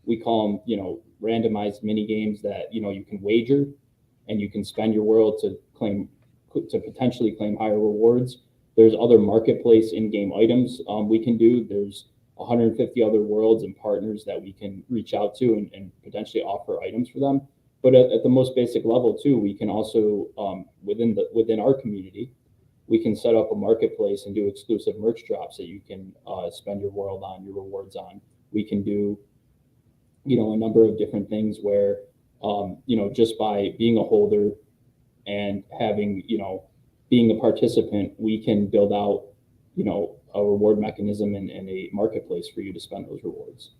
we call them randomized mini games that you can wager, and you can spend your world to potentially claim higher rewards. There's other marketplace in-game items we can do. There's 150 other worlds and partners that we can reach out to and potentially offer items for them. But at the most basic level too, we can also within our community, we can set up a marketplace and do exclusive merch drops that you can spend your world on, your rewards on. We can do a number of different things where just by being a holder and having being a participant, we can build out a reward mechanism and a marketplace for you to spend those rewards.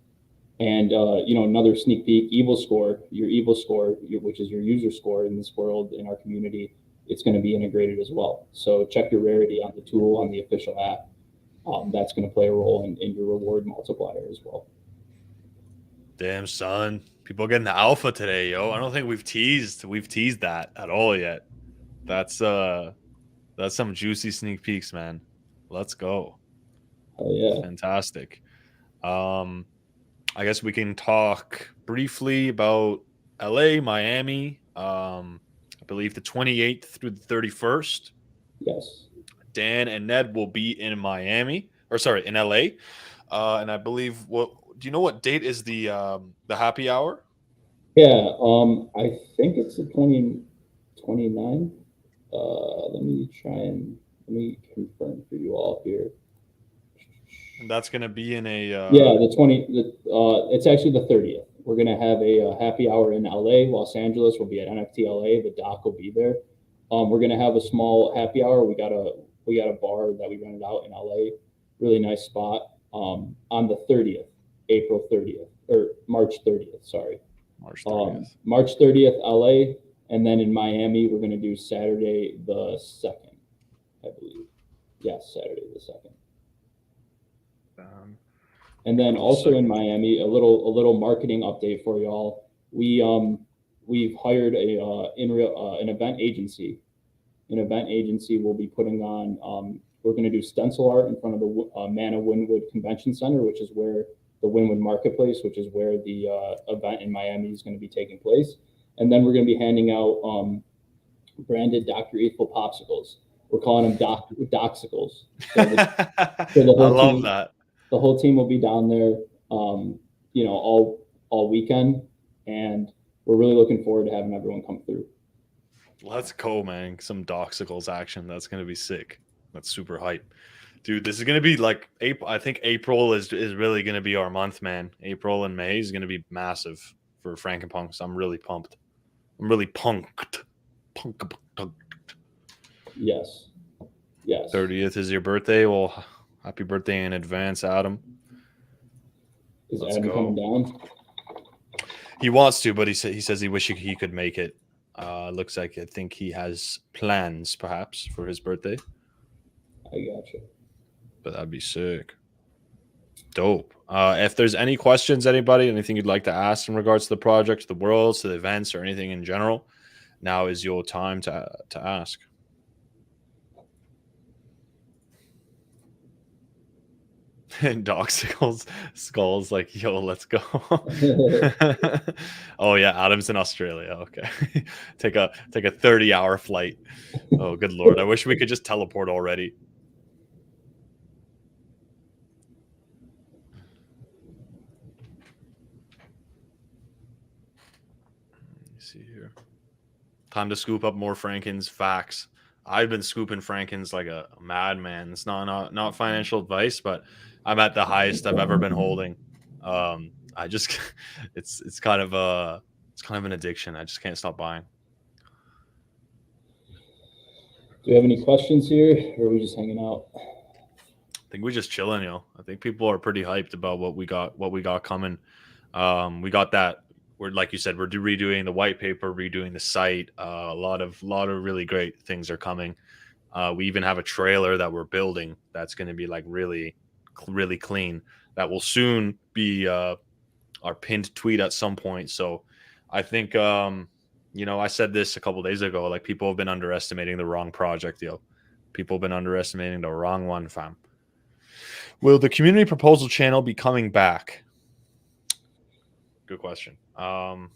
And another sneak peek, evil score, which is your user score in this world, in our community, it's going to be integrated as well. So check your rarity on the tool, on the official app. That's going to play a role in your reward multiplier as well.
Damn, son. People getting the alpha today, yo. I don't think we've teased that at all yet. That's some juicy sneak peeks, man. Let's go.
Oh yeah.
Fantastic. I guess we can talk briefly about LA, Miami. I believe the 28th through the 31st.
Yes.
Dan and Ned will be in in LA. And I believe do you know what date is the happy hour?
Yeah, I think it's the 29th. Let me confirm for you all here.
And that's going to be in a
it's actually the 30th. We're going to have a happy hour in LA. Los Angeles will be at NFT LA. The doc will be there. We're going to have a small happy hour. We got a bar that we rented out in LA. Really nice spot. On the 30th, April 30th, or March 30th, sorry.
March 30th.
March 30th, LA. And then in Miami, we're going to do Saturday the 2nd, I believe. Yes, Saturday the 2nd. And then also in Miami, a little marketing update for y'all. We've hired an event agency. An event agency will be putting on. We're going to do stencil art in front of the Mana Wynwood Convention Center, which is where the Wynwood Marketplace, which is where the event in Miami is going to be taking place. And then we're going to be handing out branded Dr. Ethel popsicles. We're calling them Doxicles. So I love that. The whole team will be down there, all weekend, and we're really looking forward to having everyone come through.
Let's go, man. Some Doxicles action. That's going to be sick. That's super hype. Dude, this is going to be like April. I think April is really going to be our month, man. April and May is going to be massive for Franken. So I'm really pumped. I'm really punked. Punk.
Yes.
30th is your birthday. Well, happy birthday in advance, Adam.
Is Adam coming down?
He wants to, but he says he wish he could make it. Looks like I think he has plans perhaps for his birthday.
I gotcha.
But that'd be sick. Dope. If there's any questions, anybody, anything you'd like to ask in regards to the project, to the worlds, to the events, or anything in general, now is your time to ask. And Doxicles Skulls like, yo, let's go. Oh yeah, Adam's in Australia. Okay. take a 30-hour flight. Oh good lord. I wish we could just teleport already. Let me see here. Time to scoop up more Franken's facts. I've been scooping Franken's like a madman. It's not financial advice, but I'm at the highest I've ever been holding. I just it's kind of an addiction. I just can't stop buying.
Do you have any questions here, or are we just hanging out?
I think we're just chilling, yo. I think people are pretty hyped about what we got coming. We got that. We're like you said, we're redoing the white paper, redoing the site. A lot of really great things are coming. We even have a trailer that we're building that's going to be like really clean. That will soon be our pinned tweet at some point. So I think I said this a couple days ago. Like people have been underestimating the wrong project, yo. People have been underestimating the wrong one, fam. Will the community proposal channel be coming back? Good question. You want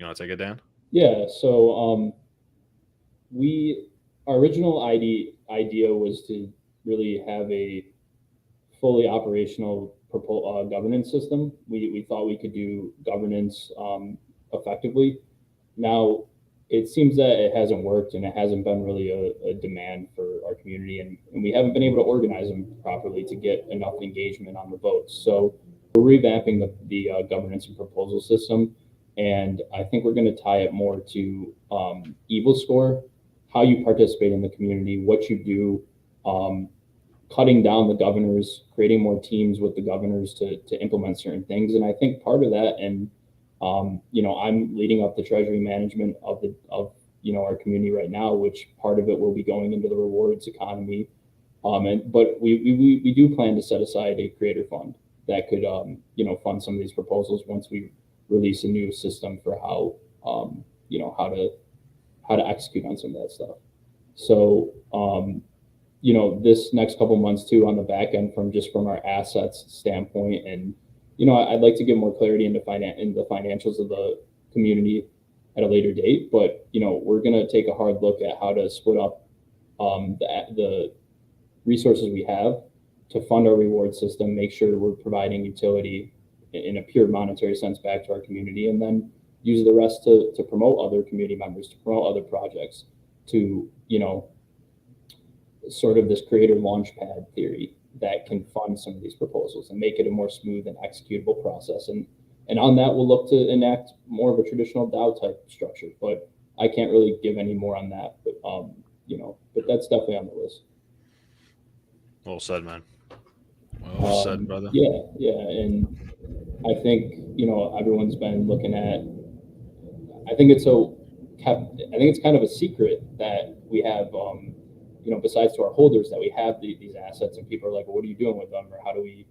to take it, Dan?
Yeah. So our original idea was to really have a fully operational governance system. We thought we could do governance effectively. Now it seems that it hasn't worked, and it hasn't been really a demand for our community, and we haven't been able to organize them properly to get enough engagement on the votes. So we're revamping the governance and proposal system, and I think we're going to tie it more to evil score, how you participate in the community, what you do, cutting down the governors, creating more teams with the governors to implement certain things. And I think part of that, and I'm leading up the treasury management of our community right now, which part of it will be going into the rewards economy. But we do plan to set aside a creator fund that could fund some of these proposals once we release a new system for how to execute on some of that stuff. So this next couple months too on the back end from our assets standpoint, and I'd like to get more clarity into the financials of the community at a later date. But we're going to take a hard look at how to split up the resources we have to fund our reward system, make sure we're providing utility in a pure monetary sense back to our community, and then use the rest to promote other community members, to promote other projects, to sort of this creator launchpad theory that can fund some of these proposals and make it a more smooth and executable process. And on that, we'll look to enact more of a traditional DAO type structure. But I can't really give any more on that. But that's definitely on the list.
Well said, man. Well said, brother.
Yeah, and I think everyone's been looking at. I think it's kind of a secret that we have. Besides to our holders, that we have these assets, and people are like, well, what are you doing with them, or how do we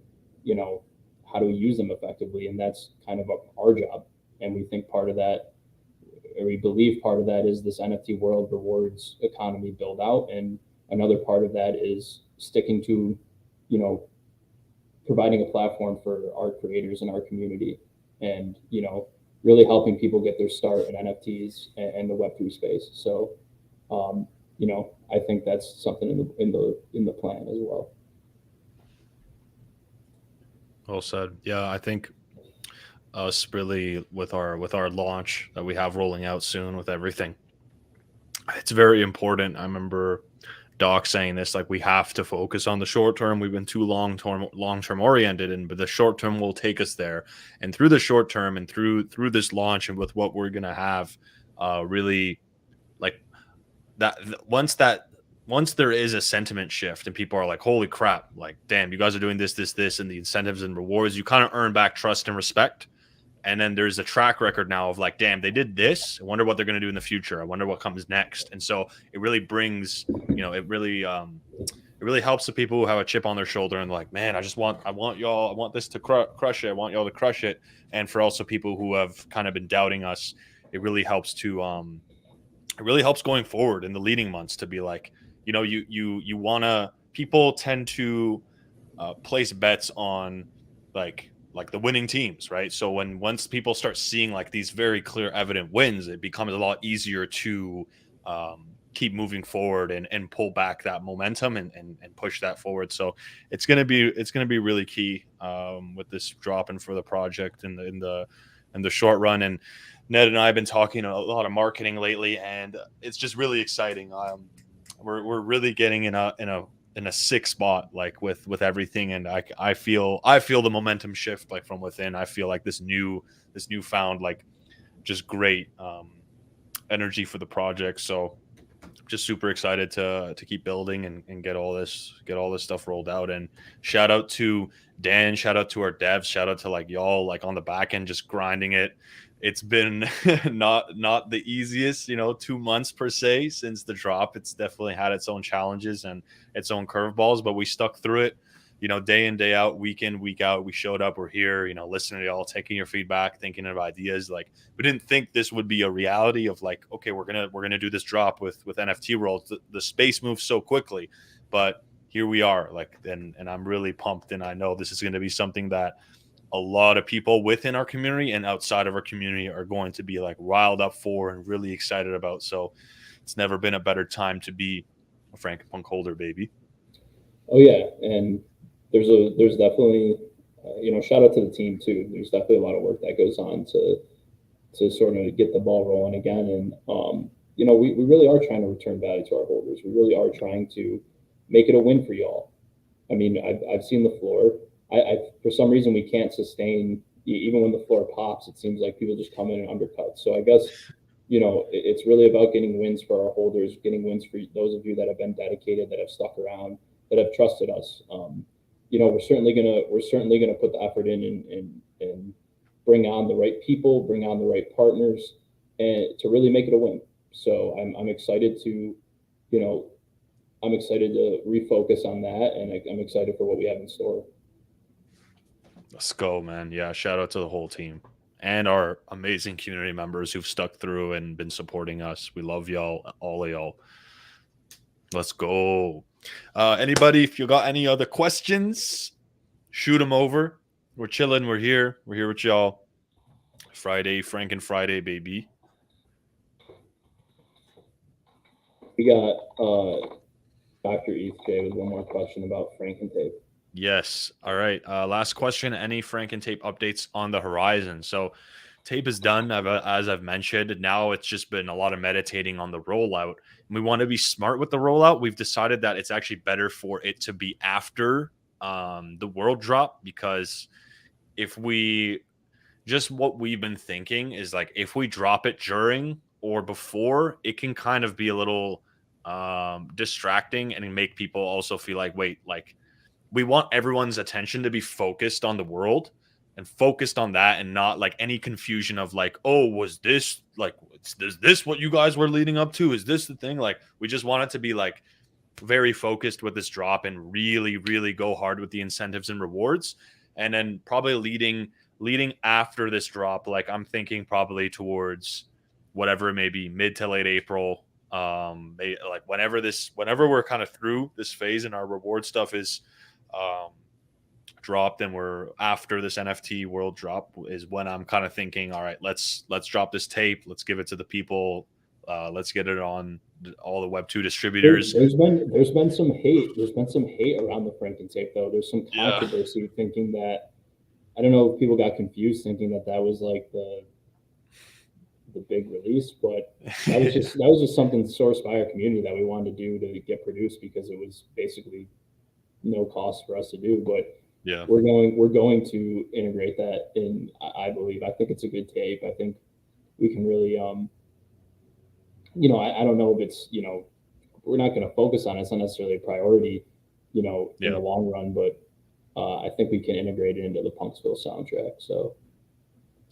use them effectively? And that's kind of our job. And we think part of that, or we believe part of that, is this NFT world rewards economy build out, and another part of that is sticking to, providing a platform for our creators and our community, and really helping people get their start in NFTs and the Web3 space. So. I think that's something in the plan as well.
Well said. Yeah, I think us really with our launch that we have rolling out soon with everything. It's very important. I remember Doc saying this, like, we have to focus on the short term. We've been too long term oriented, and but the short term will take us there. And through the short term and through this launch and with what we're gonna have, really like once there is a sentiment shift and people are like, holy crap, like, damn, you guys are doing this, and the incentives and rewards, you kind of earn back trust and respect. And then there's a track record now of like, damn, they did this. I wonder what they're going to do in the future. I wonder what comes next. And so it really brings, it really helps the people who have a chip on their shoulder and like, man, I want this to crush it. I want y'all to crush it. And for also people who have kind of been doubting us, it really helps it really helps going forward in the leading months to be like, you want to, people tend to place bets on like the winning teams, right? So once people start seeing like these very clear evident wins, it becomes a lot easier to keep moving forward and pull back that momentum and push that forward. So it's gonna be really key with this dropping for the project in the short run. And Ned and I have been talking a lot of marketing lately, and it's just really exciting. We're really getting in a sick spot, like with everything, and I feel the momentum shift like from within. I feel like this newfound like just great energy for the project. So just super excited to keep building and get all this stuff rolled out. And shout out to Dan, shout out to our devs, shout out to like y'all like on the back end just grinding it. It's been not the easiest, 2 months per se since the drop. It's definitely had its own challenges and its own curveballs, but we stuck through it, day in, day out, week in, week out. We showed up, we're here, listening to y'all, taking your feedback, thinking of ideas. Like, we didn't think this would be a reality of like, okay, we're gonna do this drop with NFT World. The space moves so quickly, but here we are. Like, and I'm really pumped, and I know this is going to be something that a lot of people within our community and outside of our community are going to be like riled up for and really excited about. So it's never been a better time to be a Franken Punk holder, baby.
Oh yeah, and there's definitely shout out to the team too. There's definitely a lot of work that goes on to sort of get the ball rolling again. And we really are trying to return value to our holders. We really are trying to make it a win for y'all. I mean, I've seen the floor. I for some reason we can't sustain even when the floor pops. It seems like people just come in and undercut. So I guess it's really about getting wins for our holders, getting wins for those of you that have been dedicated, that have stuck around, that have trusted us. We're certainly gonna put the effort in and bring on the right people, bring on the right partners, and to really make it a win. So I'm excited to, I'm excited to refocus on that, and I'm excited for what we have in store.
Let's go, man. Yeah, shout out to the whole team and our amazing community members who've stuck through and been supporting us. We love y'all, all of y'all. Let's go. Anybody, if you got any other questions, shoot them over. We're chilling. We're here with y'all. Friday, Franken Friday, baby.
We got Dr. ETH with one more question about Franken tape.
Yes. All right. Last question. Any Franken tape updates on the horizon? So tape is done, as I've mentioned. Now it's just been a lot of meditating on the rollout. We want to be smart with the rollout. We've decided that it's actually better for it to be after the world drop, because if we just what we've been thinking is like, if we drop it during or before, it can kind of be a little distracting and make people also feel like, wait, like, we want everyone's attention to be focused on the world and focused on that, and not like any confusion of like, oh, was this like, is this what you guys were leading up to? Is this the thing? Like, we just want it to be like very focused with this drop and really, really go hard with the incentives and rewards. And then probably leading after this drop, like I'm thinking probably towards whatever it may be, mid to late April. Like whenever we're kind of through this phase and our reward stuff is dropped and we're after this NFT world drop, is when I'm kind of thinking, all right, let's drop this tape, let's give it to the people, let's get it on all the Web2 distributors.
There's been some hate around the Franken tape though. There's some controversy thinking that I don't know if people got confused thinking that that was like the big release, but that was just something sourced by our community that we wanted to do to get produced because it was basically no cost for us to do. But
Yeah.
we're going to integrate that in. I believe. I think it's a good tape. I think we can really I don't know if it's we're not going to focus on it. It's not necessarily a priority, in
Yeah.
the long run, but I think we can integrate it into the Punksville soundtrack. So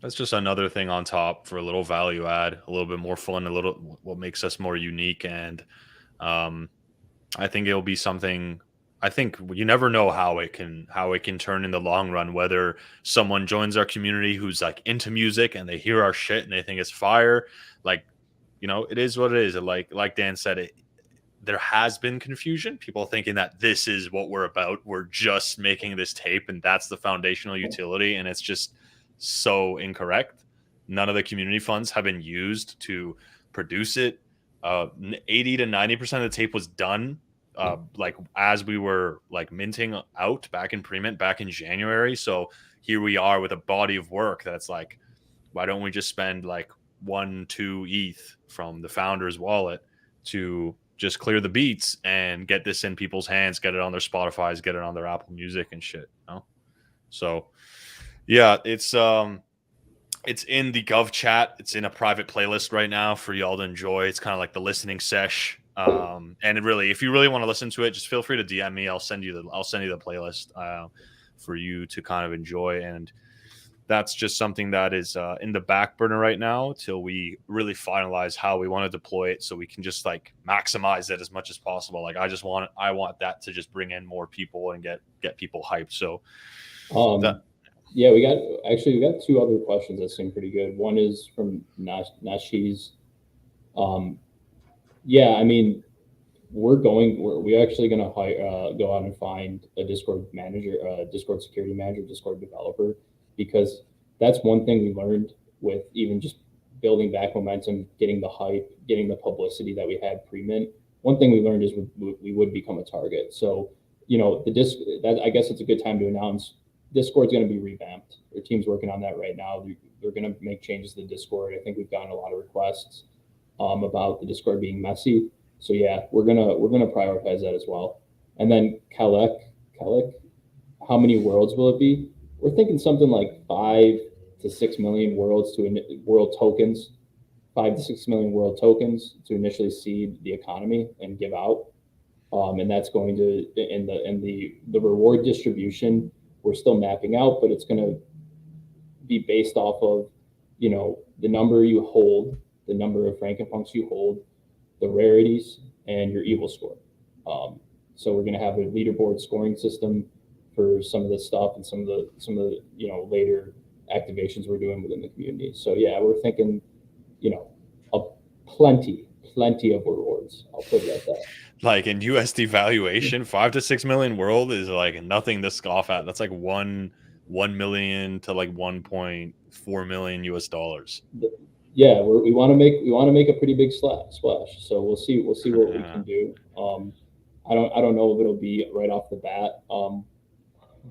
That's just another thing on top for a little value add, a little bit more fun, a little what makes us more unique. And I think it'll be something. I think you never know how it can turn in the long run. Whether someone joins our community who's like into music and they hear our shit and they think it's fire, like it is what it is. Like Dan said, there has been confusion. People thinking that this is what we're about. We're just making this tape, and that's the foundational utility, and it's just so incorrect. None of the community funds have been used to produce it. 80 to 90% of the tape was done like as we were like minting out back in pre-mint back in January. So here we are with a body of work that's like, why don't we just spend like 1-2 ETH from the founder's wallet to just clear the beats and get this in people's hands, get it on their Spotify's, get it on their Apple Music and shit. So yeah, it's in the Gov chat. It's in a private playlist right now for y'all to enjoy. It's kind of like the listening sesh. And if you really want to listen to it, just feel free to DM me. I'll send you the playlist for you to kind of enjoy. And that's just something that is in the back burner right now till we really finalize how we want to deploy it, so we can just like maximize it as much as possible. Like I want that to just bring in more people and get people hyped. So
yeah, we got two other questions that seem pretty good. One is from Nashiz. Yeah, I mean, we're actually going to go out and find a Discord manager, Discord security manager, Discord developer, because that's one thing we learned with even just building back momentum, getting the hype, getting the publicity that we had pre-mint. One thing we learned is we would become a target. So, I guess it's a good time to announce Discord's going to be revamped. Our team's working on that right now. They're going to make changes to the Discord. I think we've gotten a lot of requests about the Discord being messy. So yeah, we're gonna prioritize that as well. And then Kalek, how many worlds will it be? We're thinking something like 5 to 6 million world tokens, 5 to 6 million world tokens to initially seed the economy and give out. And that's going to in the reward distribution we're still mapping out, but it's going to be based off of the number you hold, the number of Frankenpunks you hold, the rarities, and your evil score. So we're going to have a leaderboard scoring system for some of this stuff and some of the later activations we're doing within the community. So yeah, we're thinking a plenty of rewards. I'll put it at that.
Like in USD valuation, 5 to 6 million world is like nothing to scoff at. That's like 1 million to like 1.4 million US dollars.
Yeah, we want to make a pretty big splash. So we'll see what we can do. I don't know if it'll be right off the bat,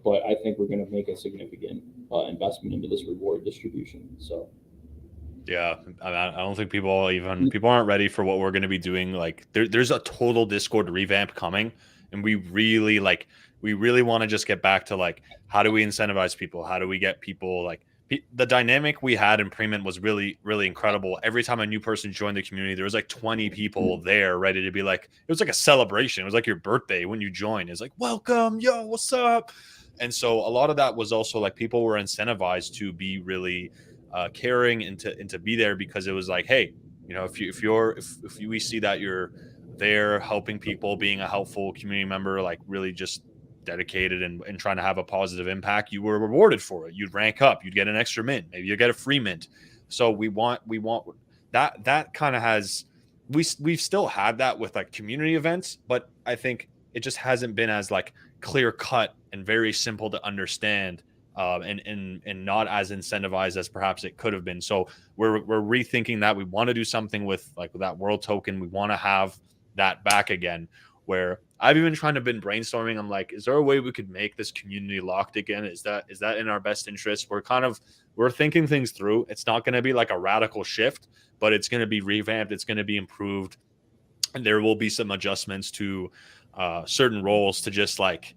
but I think we're going to make a significant investment into this reward distribution. So
yeah, I don't think people aren't ready for what we're going to be doing. Like there's a total Discord revamp coming, and we really want to just get back to like, how do we incentivize people? How do we get people like the dynamic we had in pre-mint was really, really incredible. Every time a new person joined the community, there was like 20 people there ready to be like, it was like a celebration. It was like your birthday when you joined. It's like, welcome, yo, what's up? And so a lot of that was also like people were incentivized to be really caring and to be there, because it was like, hey, if we see that you're there helping people, being a helpful community member, like really just dedicated and trying to have a positive impact, you were rewarded for it. You'd rank up, you'd get an extra mint, maybe you get a free mint. So we want that kind of has, we've still had that with like community events, but I think it just hasn't been as like clear cut and very simple to understand, and not as incentivized as perhaps it could have been. So we're rethinking that. We want to do something with like that world token. We want to have that back again. where I've even been brainstorming. I'm like, is there a way we could make this community locked again? Is that in our best interest? We're thinking things through. It's not going to be like a radical shift, but it's going to be revamped. It's going to be improved, and there will be some adjustments to certain roles to just like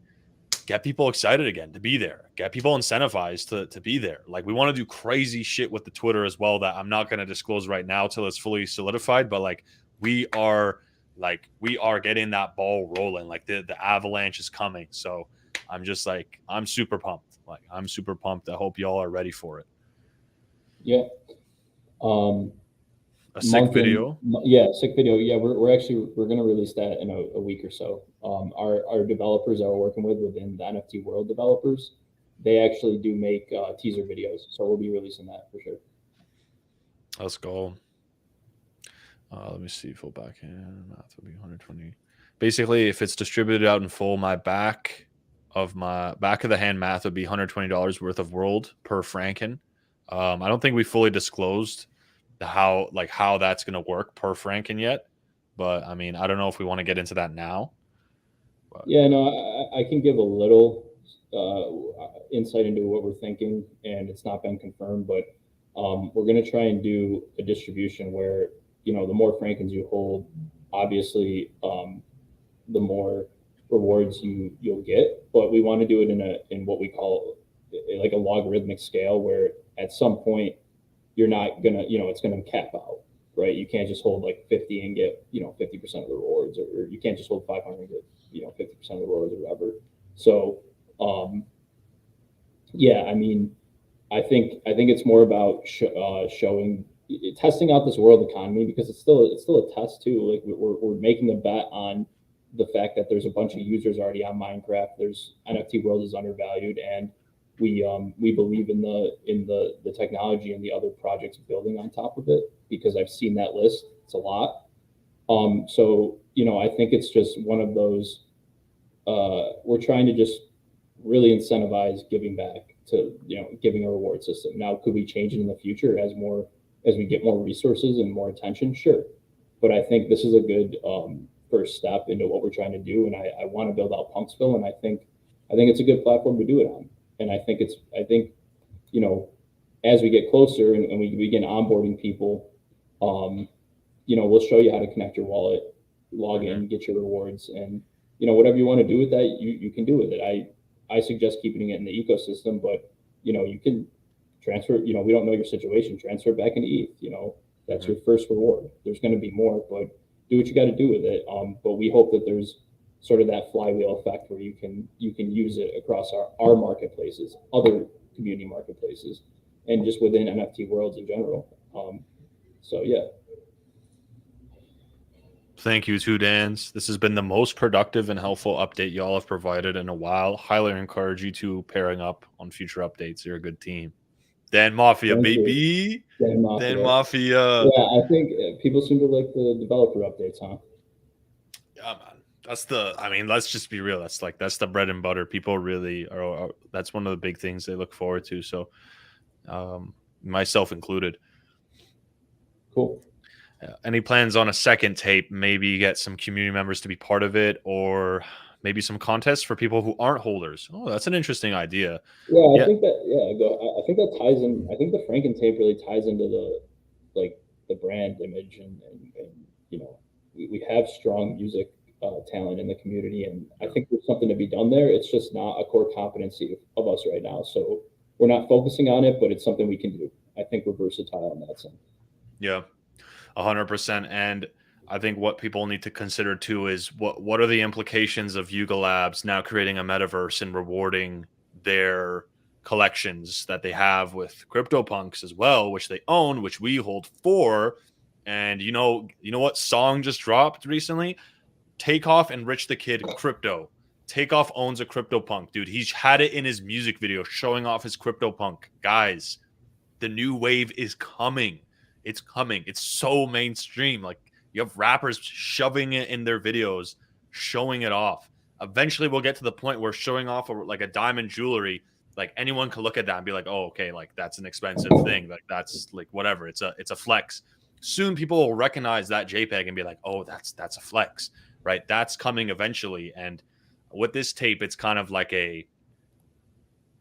get people excited again to be there, get people incentivized to be there. Like, we want to do crazy shit with the Twitter as well that I'm not going to disclose right now till it's fully solidified, but like we are getting that ball rolling. Like the avalanche is coming. So I'm just like, I'm super pumped. I hope y'all are ready for it.
Yeah.
A sick video.
Sick video. Yeah, we're gonna release that in a week or so. Our developers that we're working with within the NFT world developers, they actually do make teaser videos, so we'll be releasing that for sure.
Let's go. Let me see. Full backhand math would be 120. Basically, if it's distributed out in full, my back of the hand math would be $120 worth of world per Franken. I don't think we fully disclosed how that's going to work per Franken yet, but I mean, I don't know if we want to get into that now. But.
Yeah, no, I can give a little insight into what we're thinking, and it's not been confirmed, but we're going to try and do a distribution where, you know, the more Frankens you hold, obviously, the more rewards you'll get. But we want to do it in what we call like a logarithmic scale, where at some point you're not gonna, you know, it's gonna cap out, right? You can't just hold like 50 and get, you know, 50% of the rewards, or you can't just hold 500 and get, you know, 50% of the rewards or whatever. So, yeah, I mean, I think it's more about testing out this world economy, because it's still a test too. Like we're making a bet on the fact that there's a bunch of users already on Minecraft. There's NFT world is undervalued, and we believe in the technology and the other projects building on top of it, because I've seen that list. It's a lot. So, you know, I think it's just one of those, we're trying to just really incentivize giving back to, you know, giving a reward system. Now, could we change it in the future as we get more resources and more attention? Sure. But I think this is a good first step into what we're trying to do. And I want to build out Punksville, and I think it's a good platform to do it on. And I think, you know, as we get closer and we begin onboarding people, you know, we'll show you how to connect your wallet, log in, get your rewards, and, you know, whatever you want to do with that, you can do with it. I suggest keeping it in the ecosystem, but, you know, you can transfer, you know, we don't know your situation, transfer back into ETH, you know, that's your first reward. There's going to be more, but do what you got to do with it. But we hope that there's sort of that flywheel effect where you can use it across our marketplaces, other community marketplaces, and just within NFT worlds in general. So yeah.
Thank you, two Dans. This has been the most productive and helpful update y'all have provided in a while. Highly encourage you to pairing up on future updates. You're a good team. Dan Mafia,
Thank
baby.
you. Dan
Mafia.
Yeah, I think people seem to like the developer updates, huh?
Yeah, man. Let's just be real. That's the bread and butter. People really are. That's one of the big things they look forward to. So, myself included.
Cool.
Any plans on a second tape? Maybe get some community members to be part of it, or maybe some contests for people who aren't holders. Oh, that's an interesting idea.
I think that. I think that ties in. I think the Franken tape really ties into the brand image, and you know, we have strong music talent in the community, and I think there's something to be done there. It's just not a core competency of us right now, so we're not focusing on it, but it's something we can do. I think we're versatile in that sense.
Yeah, 100%. And I think what people need to consider too is what are the implications of Yuga Labs now creating a metaverse and rewarding their collections that they have with CryptoPunks as well, which they own, which we hold for. And you know what song just dropped recently? Takeoff and Rich the Kid Crypto. Takeoff owns a CryptoPunk, dude. He's had it in his music video showing off his CryptoPunk. Guys, the new wave is coming. It's coming. It's so mainstream. Like, you have rappers shoving it in their videos, showing it off. Eventually, we'll get to the point where showing off like a diamond jewelry, like anyone can look at that and be like, "Oh, okay, like that's an expensive thing. Like that's like whatever. It's a flex." Soon, people will recognize that JPEG and be like, "Oh, that's a flex." right? That's coming eventually. And with this tape, it's kind of like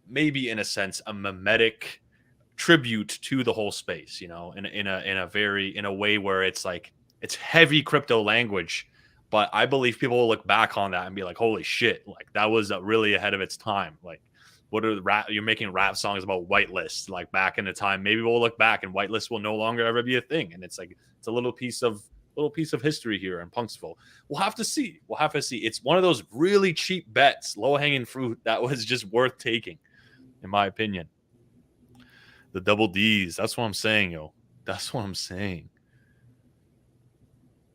maybe in a sense, a mimetic tribute to the whole space, in a way where it's like it's heavy crypto language, but I believe people will look back on that and be like, holy shit, like that was really ahead of its time. Like, what are the you're making rap songs about whitelist like back in the time? Maybe we'll look back and whitelist will no longer ever be a thing, and it's like it's a little piece of history here in Punksville. We'll have to see. It's one of those really cheap bets, low hanging fruit that was just worth taking, in my opinion. The double D's. That's what I'm saying, yo. That's what I'm saying.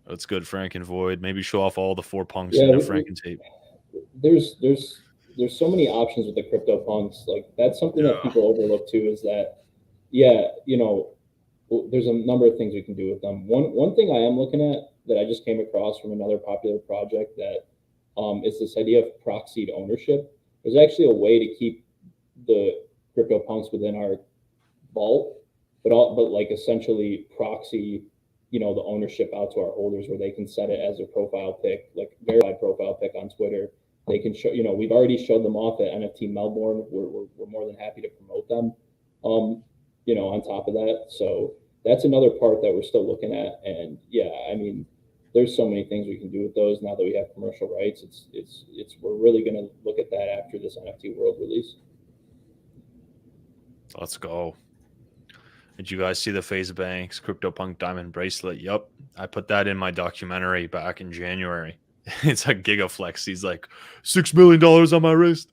That's good, Franken Void. Maybe show off all the 4 punks in a Franken tape.
There's so many options with the crypto punks. Like that's something that people overlook too. Is that there's a number of things we can do with them. One thing I am looking at that I just came across from another popular project that is this idea of proxied ownership. There's actually a way to keep the crypto punks within our vault, but like essentially proxy, the ownership out to our holders where they can set it as a profile pic, like verified profile pic on Twitter. They can show, we've already showed them off at NFT Melbourne. We're more than happy to promote them, on top of that. So that's another part that we're still looking at. And yeah, I mean, there's so many things we can do with those now that we have commercial rights. We're really going to look at that after this NFT World release.
Let's go. Did you guys see the FaZe Banks CryptoPunk diamond bracelet? Yup. I put that in my documentary back in January. It's a gigaflex. He's like, $6 million on my wrist.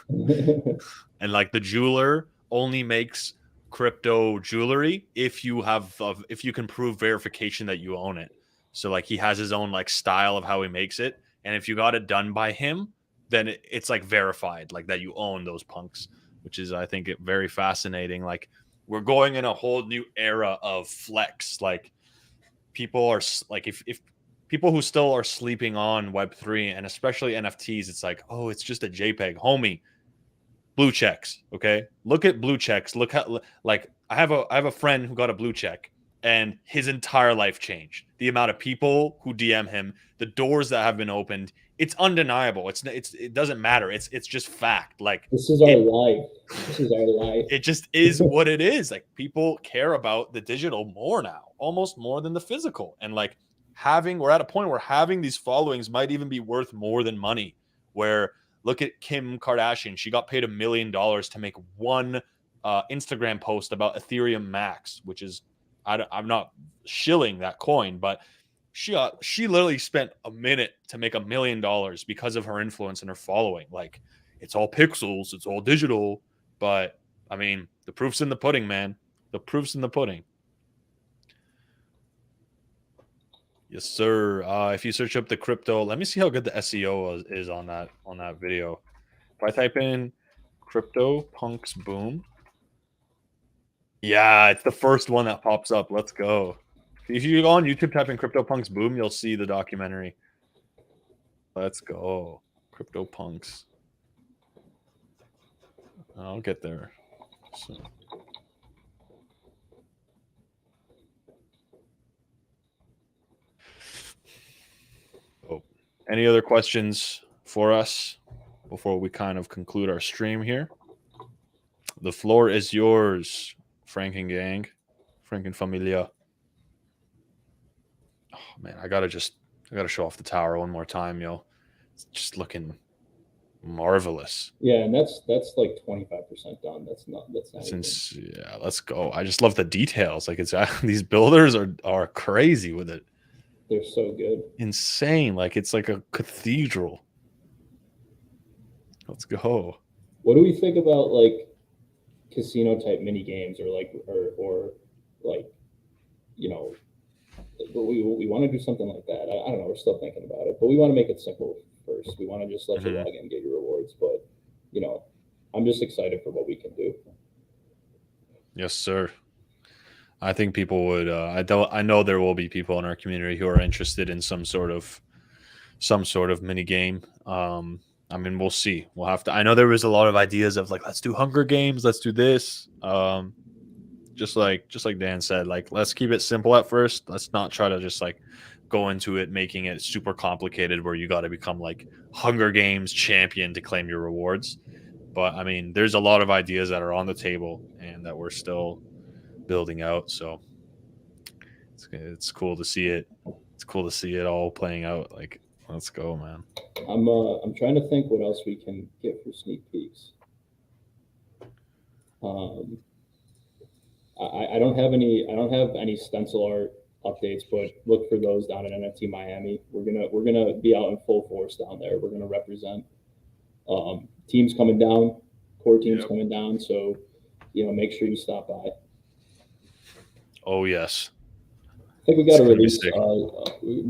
And like the jeweler only makes crypto jewelry if you can prove verification that you own it. So like he has his own like style of how he makes it. And if you got it done by him, then it's like verified, like that you own those punks, which is, I think, very fascinating. Like, we're going in a whole new era of flex. Like, people are like, if people who still are sleeping on Web3 and especially NFTs, it's like, oh, it's just a JPEG, homie. Blue checks, okay? Look at blue checks. Look how, like, I have a friend who got a blue check, and his entire life changed. The amount of people who DM him, the doors that have been opened, it's undeniable. It doesn't matter. It's just fact. Like,
this is our life. This is our life.
It just is what it is. Like, people care about the digital more now, almost more than the physical. And like we're at a point where having these followings might even be worth more than money. Where look at Kim Kardashian. She got paid $1 million to make one Instagram post about Ethereum Max, which is, I'm not shilling that coin, but she literally spent a minute to make $1 million because of her influence and her following. Like, it's all pixels, it's all digital, but I mean, the proof's in the pudding, man. The proof's in the pudding. Yes, sir. If you search up the crypto, let me see how good the SEO is on that video. If I type in crypto punks boom, yeah, it's the first one that pops up. Let's go. If you go on YouTube, type in CryptoPunks Boom, you'll see the documentary. Let's go. CryptoPunks. I'll get there. So. Oh, any other questions for us before we kind of conclude our stream here? The floor is yours, Franken Gang, Franken Familia. Oh man, I gotta show off the tower one more time, yo. It's just looking marvelous.
Yeah, and that's like 25% done. That's not
yeah, let's go. I just love the details. Like, it's these builders are crazy with it.
They're so good.
Insane. Like, it's like a cathedral. Let's go.
What do we think about like casino type mini games or like we want to do something like that. I don't know, we're still thinking about it, but we want to make it simple first. We want to just let you log in and get your rewards, but I'm just excited for what we can do.
Yes, sir. I think people would I know there will be people in our community who are interested in some sort of mini game. I mean, we'll see. We'll have to. I know there was a lot of ideas of like, let's do Hunger Games, let's do this. just like Dan said, like let's keep it simple at first. Let's not try to just like go into it making it super complicated where you got to become like Hunger Games champion to claim your rewards. But I mean, there's a lot of ideas that are on the table and that we're still building out. So it's cool to see it. It's cool to see it all playing out. Like, let's go, man.
I'm trying to think what else we can get for sneak peeks. I don't have any stencil art updates, but look for those down at NFT Miami. We're gonna be out in full force down there. We're gonna represent teams coming down, core teams coming down. So, make sure you stop by.
Oh yes.
I think we got to release. We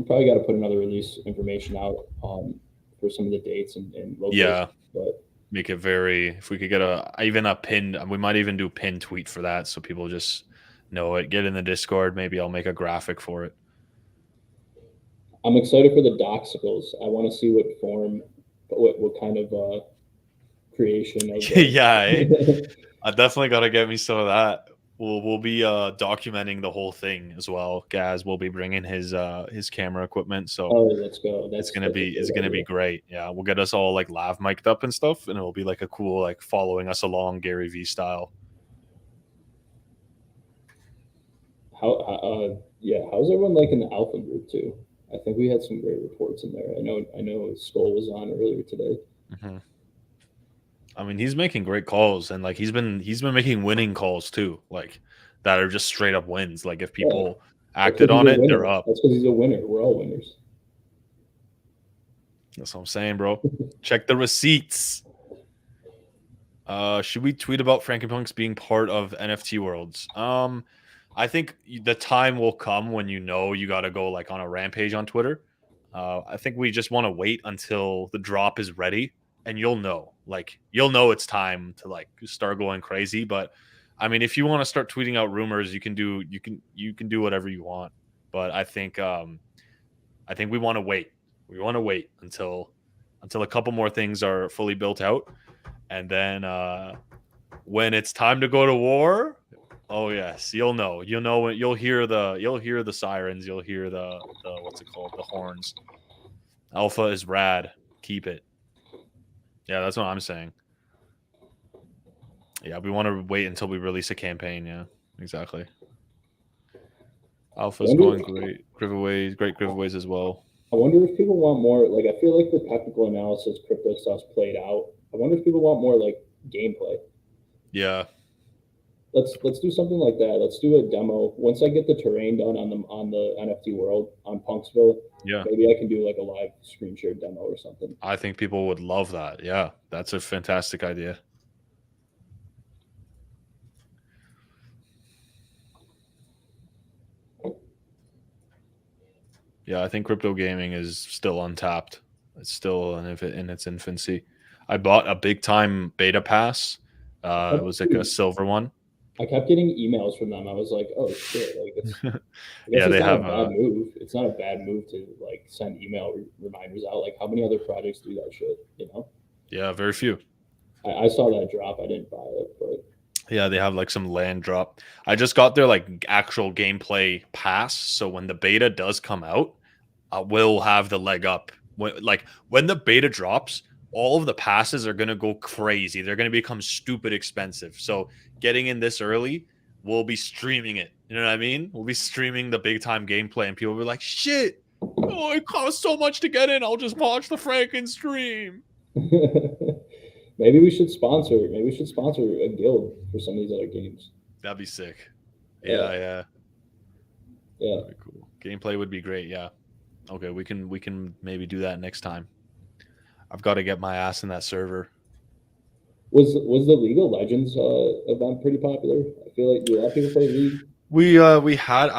probably got to put another release information out for some of the dates and locations.
Yeah.
But
make it very. If we could get even a pinned, we might even do pinned tweet for that, so people just know it. Get in the Discord. Maybe I'll make a graphic for it.
I'm excited for the doxicles. I want to see what form, what kind of creation. Of,
Yeah, I definitely got to get me some of that. We'll be documenting the whole thing as well. Gaz will be bringing his camera equipment, so
let's go.
It's gonna be great. Yeah, we'll get us all like lav mic'd up and stuff, and it'll be like a cool like following us along Gary V style.
How's everyone liking the Alpha group too? I think we had some great reports in there. I know Skull was on earlier today.
Mm-hmm. I mean, he's making great calls, and like he's been making winning calls too, like that are just straight up wins. Like if people acted on it, they're up.
That's because he's a winner. We're all winners.
That's what I'm saying, bro. Check the receipts. Should we tweet about Frankenpunks being part of NFT Worlds? I think the time will come when you got to go like on a rampage on Twitter. I think we just want to wait until the drop is ready. And you'll know it's time to like start going crazy. But I mean, if you want to start tweeting out rumors, you can do whatever you want. But I think we want to wait. We want to wait until a couple more things are fully built out, and then when it's time to go to war, oh yes, you'll know. You'll hear the sirens. You'll hear the what's it called? The horns. Alpha is rad. Keep it. Yeah, that's what I'm saying. Yeah, we want to wait until we release a campaign. Yeah, exactly. Alpha's going great. Giveaways, great giveaways as well.
I wonder if people want more. Like, I feel like the technical analysis crypto stuff's played out. I wonder if people want more like gameplay.
Yeah.
Let's do something like that. Let's do a demo. Once I get the terrain done on the NFT World on Punksville, maybe I can do like a live screen share demo or something.
I think people would love that. Yeah, that's a fantastic idea. Yeah, I think crypto gaming is still untapped. It's still in its infancy. I bought a big time beta pass. It was like a silver one.
I kept getting emails from them. I was like, "Oh shit!" Like,
they have
a bad move. It's not a bad move to like send email reminders out. Like, how many other projects do that shit?
Yeah, very few.
I saw that drop. I didn't buy it, but
yeah, they have like some land drop. I just got their like actual gameplay pass, so when the beta does come out, we'll have the leg up. When the beta drops, all of the passes are going to go crazy. They're going to become stupid expensive. So getting in this early, we'll be streaming it. You know what I mean? We'll be streaming the big time gameplay, and people will be like, "Shit! Oh, it costs so much to get in. I'll just watch the Franken stream."
Maybe we should sponsor a guild for some of these other games.
That'd be sick. Yeah.
That'd
be cool. Gameplay would be great. Yeah. Okay, we can maybe do that next time. I've got to get my ass in that server.
Was the League of Legends event pretty popular? I feel like do a lot of people play League.
I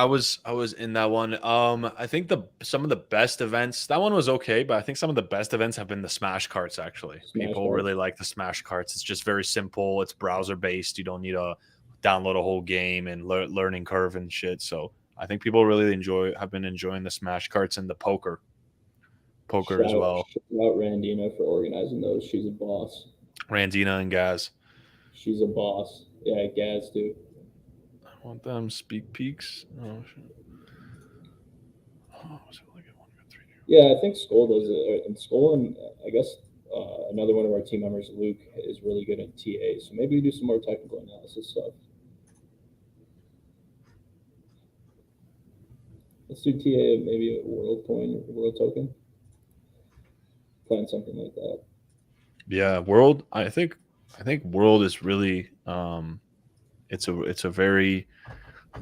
was in that one. I think some of the best events, that one was okay, but I think some of the best events have been the Smash Carts actually. People really like the Smash Carts. It's just very simple. It's browser based. You don't need to download a whole game and learning curve and shit. So I think people really have been enjoying the Smash Carts and the poker as well.
Shout out Randina for organizing those. She's a boss.
Randina and Gaz.
She's a boss. Yeah, Gaz too.
Want them speak peaks? Oh shit. Oh, so like 1, 2, 3.
Yeah, I think Skull does it. And Skull and I guess another one of our team members, Luke, is really good at TA. So maybe we do some more technical analysis stuff. Let's do TA, maybe a world coin or world token. Plan something like that.
Yeah, world. I think world is really it's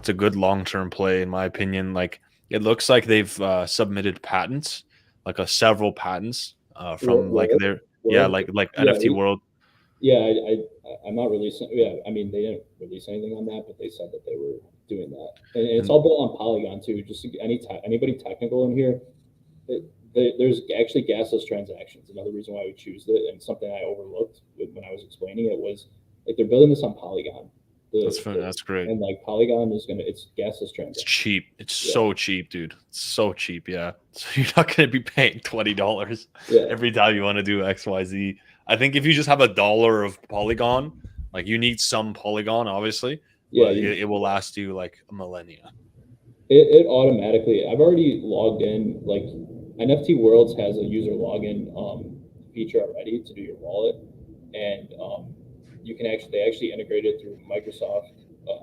a good long-term play in my opinion. Like it looks like they've submitted patents, like several patents from like
World?
their
World?
like
Yeah,
NFT world.
Yeah, I'm not releasing. Yeah, I mean, they didn't release anything on that, but they said that they were doing that, and it's all built on Polygon too. Just anybody technical in here, there's actually gasless transactions. Another reason why we choose it, and something I overlooked when I was explaining it was like they're building this on Polygon.
That's fun. That's great.
And like Polygon it's gasless transactions.
It's cheap. It's so cheap, dude. It's so cheap. Yeah. So you're not going to be paying $20 every time you want to do XYZ. I think if you just have $1 of Polygon, like you need some Polygon, obviously.
Yeah.
But it will last you like a millennia.
It automatically. I've already logged in. Like NFT Worlds has a user login feature already to do your wallet, and they actually integrated through Microsoft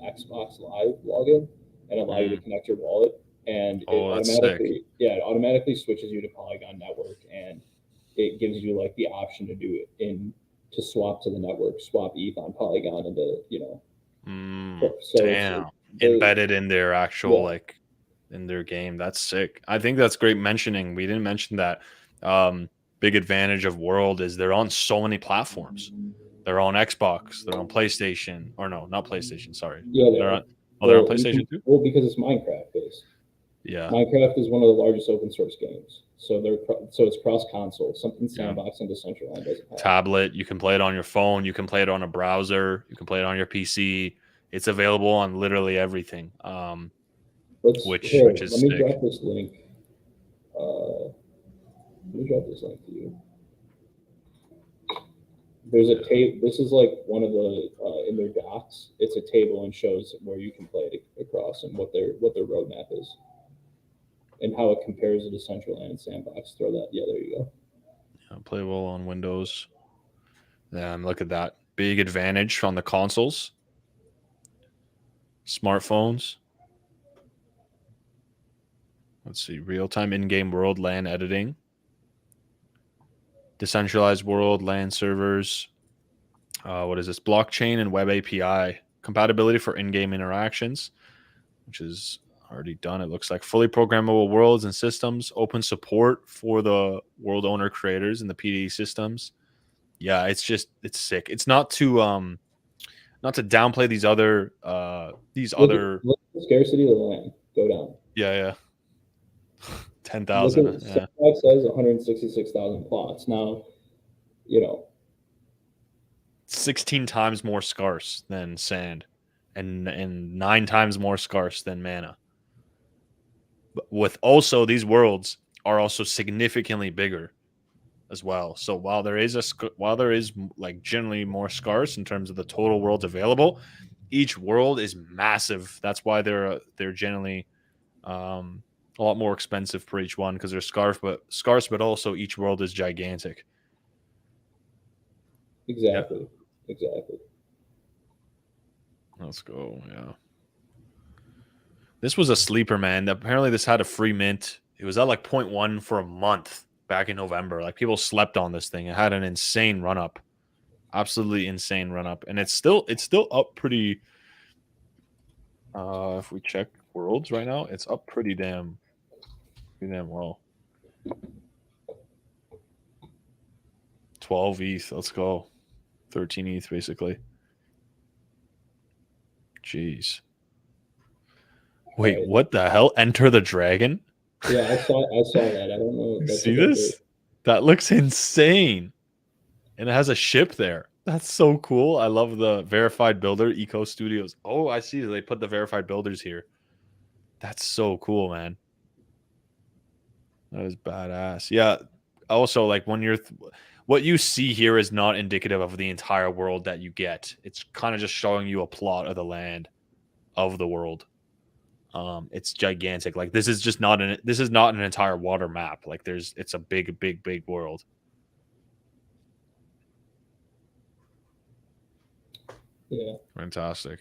Xbox Live login and allow you to connect your wallet, and it automatically switches you to Polygon network, and it gives you like the option to do it to swap to the network, swap ETH on Polygon into
damn, embedded in their actual in their game. That's sick. I think that's great mentioning. We didn't mention that. Big advantage of World is they're on so many platforms. They're on Xbox. They're on PlayStation. Or no, not PlayStation. Sorry.
Yeah,
they're on PlayStation too.
Well, because it's Minecraft based.
Yeah.
Minecraft is one of the largest open source games, so it's cross console. Something Sandbox and Decentraland doesn't have.
Tablet. You can play it on your phone. You can play it on a browser. You can play it on your PC. It's available on literally everything. Which is
let me
sick.
drop this link. Let me drop this link to you. There's a tape. This is like one of the in their docs. It's a table and shows where you can play it across and what their roadmap is, and how it compares to Decentraland and Sandbox. Throw that. Yeah, there you go.
Yeah, playable on Windows. Yeah, and look at that big advantage on the consoles, smartphones. Let's see, real-time in-game world LAN editing. Decentralized world, LAN servers. What is this? Blockchain and web API. Compatibility for in-game interactions, which is already done. It looks like fully programmable worlds and systems. Open support for the world owner creators and the PDE systems. Yeah, it's sick. It's not to downplay these other
Look at the scarcity of the land. Go down.
Yeah. 10,000.
Yeah. Sandbox says 166,000 plots. Now,
16 times more scarce than sand, and 9 times more scarce than mana. But with also these worlds are also significantly bigger as well. So while there is like generally more scarce in terms of the total worlds available, each world is massive. That's why they're generally a lot more expensive for each one, because they're scarce, but also each world is gigantic.
Exactly.
Let's go. Yeah. This was a sleeper, man. Apparently this had a free mint. It was at like 0.1 for a month back in November. Like people slept on this thing. It had an insane run up. Absolutely insane run up. And it's still up pretty if we check worlds right now, it's up pretty damn well. 12 ETH. Let's go. 13 ETH basically. Jeez. Wait, right. What the hell? Enter the Dragon?
Yeah, I saw that. I don't know.
See this? That looks insane. And it has a ship there. That's so cool. I love the verified builder, Eco Studios. Oh, I see. They put the verified builders here. That's so cool, man. That is badass. Yeah. Also, like when you're, what you see here is not indicative of the entire world that you get. It's kind of just showing you a plot of the land of the world. It's gigantic. Like this is not an entire water map. Like it's a big world.
Yeah.
Fantastic.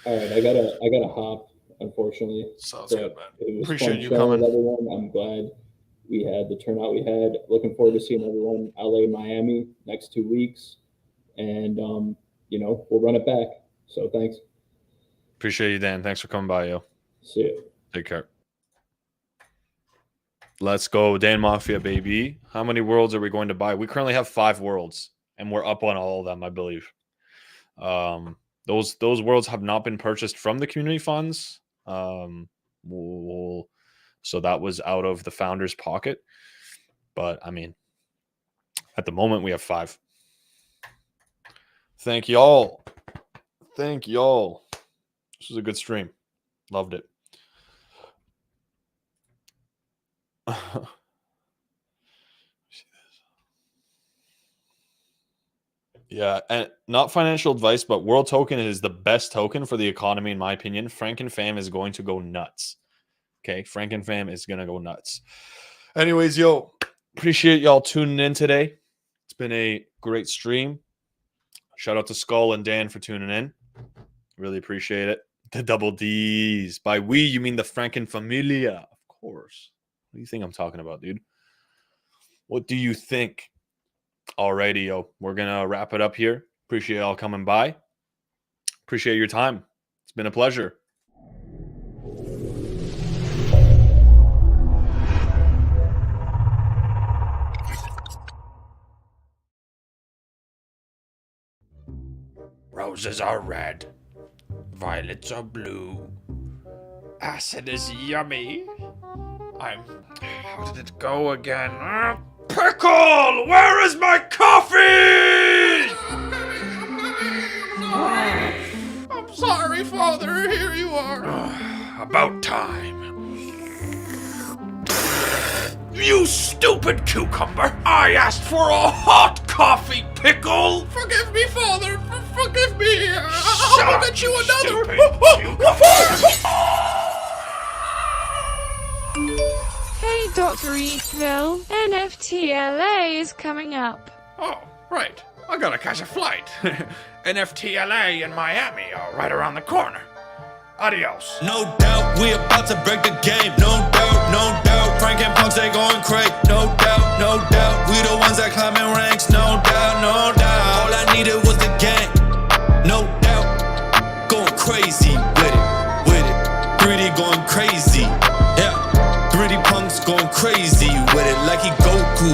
All right, I gotta hop, unfortunately.
Sounds
But
good, man.
it was
Appreciate
fun
you
chatting with
coming.
everyone. I'm glad we had the turnout we had. Looking forward to seeing everyone LA, Miami next 2 weeks. And we'll run it back. So thanks.
Appreciate you, Dan. Thanks for coming by, yo.
See you.
Take care. Let's go, Dan Mafia, baby. How many worlds are we going to buy? We currently have 5 worlds, and we're up on all of them, I believe. Those worlds have not been purchased from the community funds. So that was out of the founder's pocket. But I mean, at the moment we have 5. Thank y'all. Thank y'all. This was a good stream. Loved it. Yeah, and not financial advice, but World Token is the best token for the economy, in my opinion. Franken fam is going to go nuts. Okay, Franken fam is going to go nuts. Anyways, yo, appreciate y'all tuning in today. It's been a great stream. Shout out to Skull and Dan for tuning in. Really appreciate it. The double D's. By we, you mean the Franken Familia, of course. What do you think I'm talking about, dude? What do you think? Alrighty, yo. We're going to wrap it up here. Appreciate y'all coming by. Appreciate your time. It's been a pleasure.
Roses are red, violets are blue. Acid is yummy. How did it go again? Pickle! Where is my coffee? I'm sorry, Father. Here you are. About time. You stupid cucumber! I asked for a hot coffee, Pickle! Forgive me, Father! Forgive me! I'll get you another!
Hey, Dr. Eatville, NFTLA is coming up.
Oh, right. I gotta catch a flight. NFTLA in Miami are right around the corner. Adios.
No doubt, we about to break the game. No doubt, Franken punks, they going crazy. No doubt, we the ones that climbing ranks. No doubt, all I needed was the gang. No doubt, going crazy with it. 3D going crazy, yeah. 3D punks going crazy with it like he Goku.